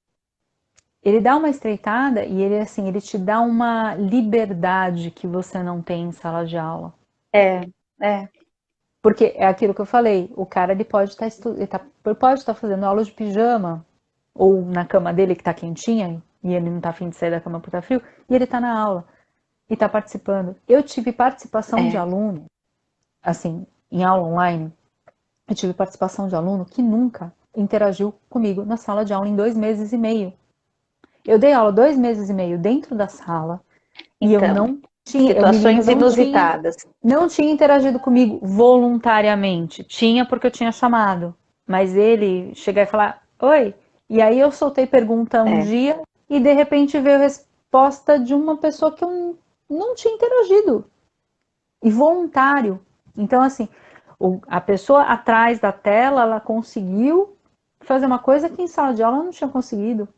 Ele dá uma estreitada e ele, assim, ele te dá uma liberdade que você não tem em sala de aula. É. Porque é aquilo que eu falei, o cara ele pode estar fazendo aula de pijama, ou na cama dele que está quentinha, e ele não está afim de sair da cama porque está frio, e ele está na aula, e está participando. Eu tive participação de aluno, assim, em aula online, eu tive participação de aluno que nunca interagiu comigo na sala de aula em 2 meses e meio. Eu dei aula 2 meses e meio dentro da sala, e eu Então, não tinha, o menino situações inusitadas. não tinha interagido comigo voluntariamente. Tinha porque eu tinha chamado. Mas ele chegar e falar, oi. E aí eu soltei pergunta um dia e de repente veio a resposta de uma pessoa que eu não tinha interagido. E voluntário. Então, assim, a pessoa atrás da tela, ela conseguiu fazer uma coisa que em sala de aula eu não tinha conseguido.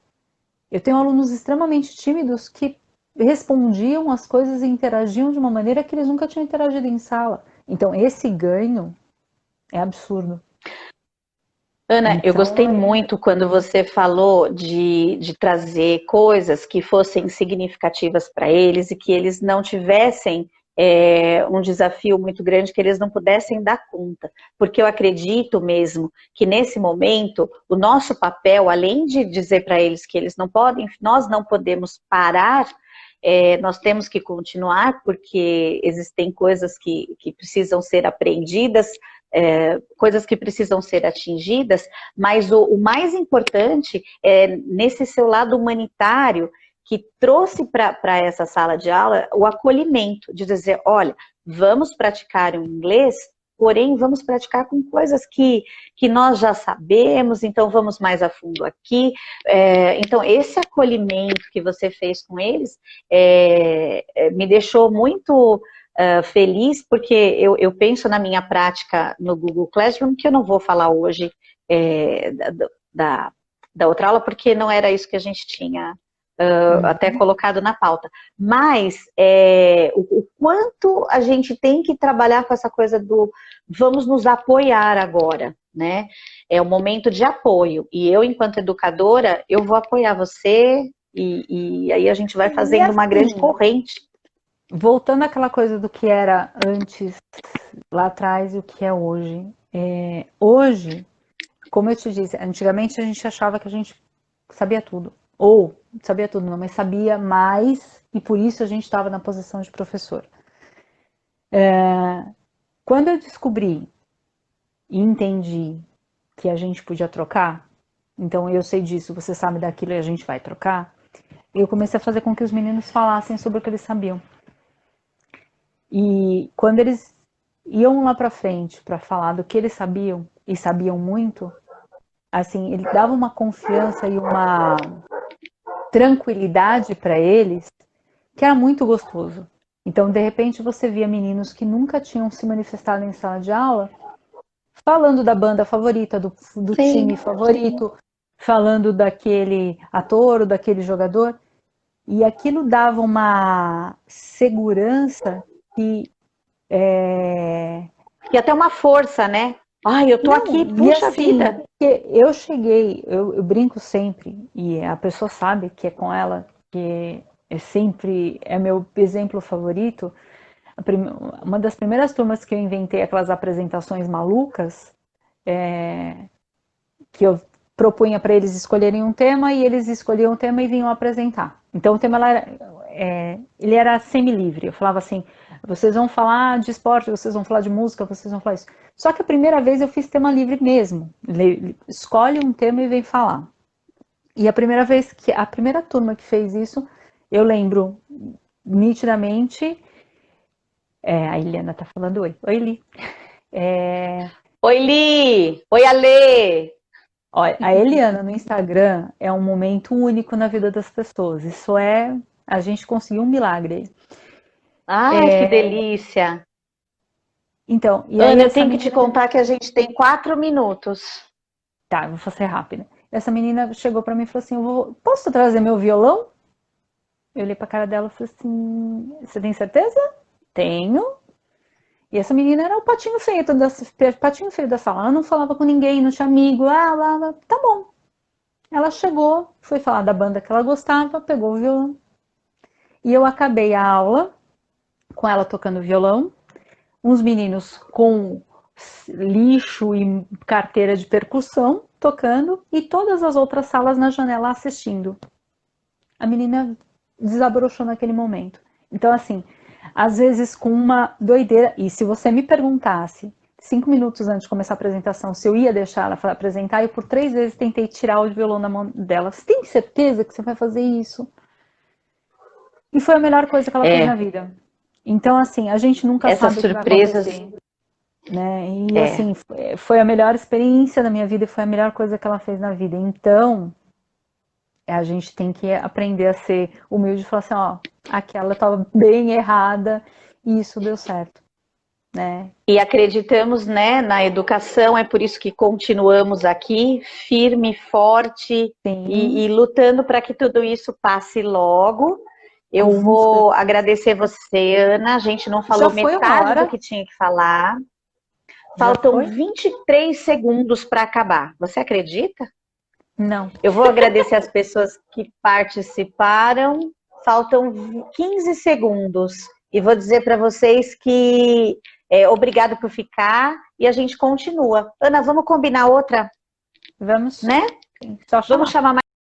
Eu tenho alunos extremamente tímidos que respondiam as coisas e interagiam de uma maneira que eles nunca tinham interagido em sala. Então, esse ganho é absurdo. Ana, eu Então, gostei muito quando você falou de trazer coisas que fossem significativas para eles e que eles não tivessem um desafio muito grande, que eles não pudessem dar conta. Porque eu acredito mesmo que nesse momento o nosso papel, além de dizer para eles que eles não podem, nós não podemos parar, nós temos que continuar, porque existem coisas que precisam ser aprendidas, coisas que precisam ser atingidas, mas o mais importante é nesse seu lado humanitário que trouxe para essa sala de aula o acolhimento, de dizer, olha, vamos praticar o inglês, porém vamos praticar com coisas que nós já sabemos, então vamos mais a fundo aqui. Então esse acolhimento que você fez com eles me deixou muito feliz, porque eu penso na minha prática no Google Classroom, que eu não vou falar hoje da outra aula, porque não era isso que a gente tinha até colocado na pauta. Mas o quanto a gente tem que trabalhar com essa coisa do vamos nos apoiar agora, né? É um momento de apoio. E eu, enquanto educadora, eu vou apoiar você e aí a gente vai fazendo uma grande corrente. Voltando àquela coisa do que era antes, lá atrás, e o que é hoje. Hoje, como eu te disse, antigamente a gente achava que a gente sabia tudo. Ou, sabia tudo não, mas sabia mais, e por isso a gente estava na posição de professor. Quando eu descobri e entendi que a gente podia trocar, então eu sei disso, você sabe daquilo e a gente vai trocar, eu comecei a fazer com que os meninos falassem sobre o que eles sabiam. E quando eles iam lá para frente para falar do que eles sabiam, e sabiam muito, assim, ele dava uma confiança e uma tranquilidade para eles que era muito gostoso. Então, de repente, você via meninos que nunca tinham se manifestado em sala de aula falando da banda favorita, do time favorito, falando daquele ator ou daquele jogador, e aquilo dava uma segurança que até uma força, né? Ai, eu tô aqui, puxa assim, vida. Eu cheguei, eu brinco sempre, e a pessoa sabe que é com ela, que sempre é meu exemplo favorito. Uma das primeiras turmas que eu inventei aquelas apresentações malucas, que eu propunha para eles escolherem um tema e eles escolhiam o tema e vinham apresentar. Então o tema ele era semi-livre. Eu falava assim, vocês vão falar de esporte, vocês vão falar de música, vocês vão falar isso. Só que a primeira vez eu fiz tema livre mesmo. Escolhe um tema e vem falar. E a primeira turma que fez isso, eu lembro nitidamente. A Eliana tá falando oi. Oi, Li. Oi, Li! Oi, Alê! Olha, a Eliana no Instagram é um momento único na vida das pessoas. Isso a gente conseguiu um milagre. Ai, que delícia! Então, e Ana, aí eu tenho que te contar que a gente tem 4 minutos. Tá, eu vou fazer rápido. Essa menina chegou pra mim e falou assim, posso trazer meu violão? Eu olhei pra cara dela e falei assim, você tem certeza? Tenho. E essa menina era o patinho feio da sala. Ela não falava com ninguém, não tinha amigo. Tá bom. Ela chegou, foi falar da banda que ela gostava, pegou o violão. E eu acabei a aula com ela tocando violão. Uns meninos com lixo e carteira de percussão tocando. E todas as outras salas na janela assistindo. A menina desabrochou naquele momento. Então, assim, às vezes com uma doideira, e se você me perguntasse 5 minutos antes de começar a apresentação se eu ia deixar ela apresentar, eu por 3 vezes tentei tirar o violão da mão dela. Você tem certeza que você vai fazer isso? E foi a melhor coisa que ela fez na vida. Então, assim, a gente nunca Essas sabe surpresas, o que vai acontecer, né? E assim, foi a melhor experiência da minha vida e foi a melhor coisa que ela fez na vida. Então, a gente tem que aprender a ser humilde e falar assim, ó, aquela estava bem errada e isso deu certo, né? E acreditamos, né, na educação, é por isso que continuamos aqui, firme, forte e lutando para que tudo isso passe logo. Eu vou agradecer você, Ana, a gente não falou metade do que tinha que falar. Faltam foi? 23 segundos para acabar. Você acredita? Não. Eu vou agradecer as pessoas que participaram. Faltam 15 segundos. E vou dizer para vocês que obrigado por ficar e a gente continua. Ana, vamos combinar outra, Vamos, né? só chamar. Vamos chamar mais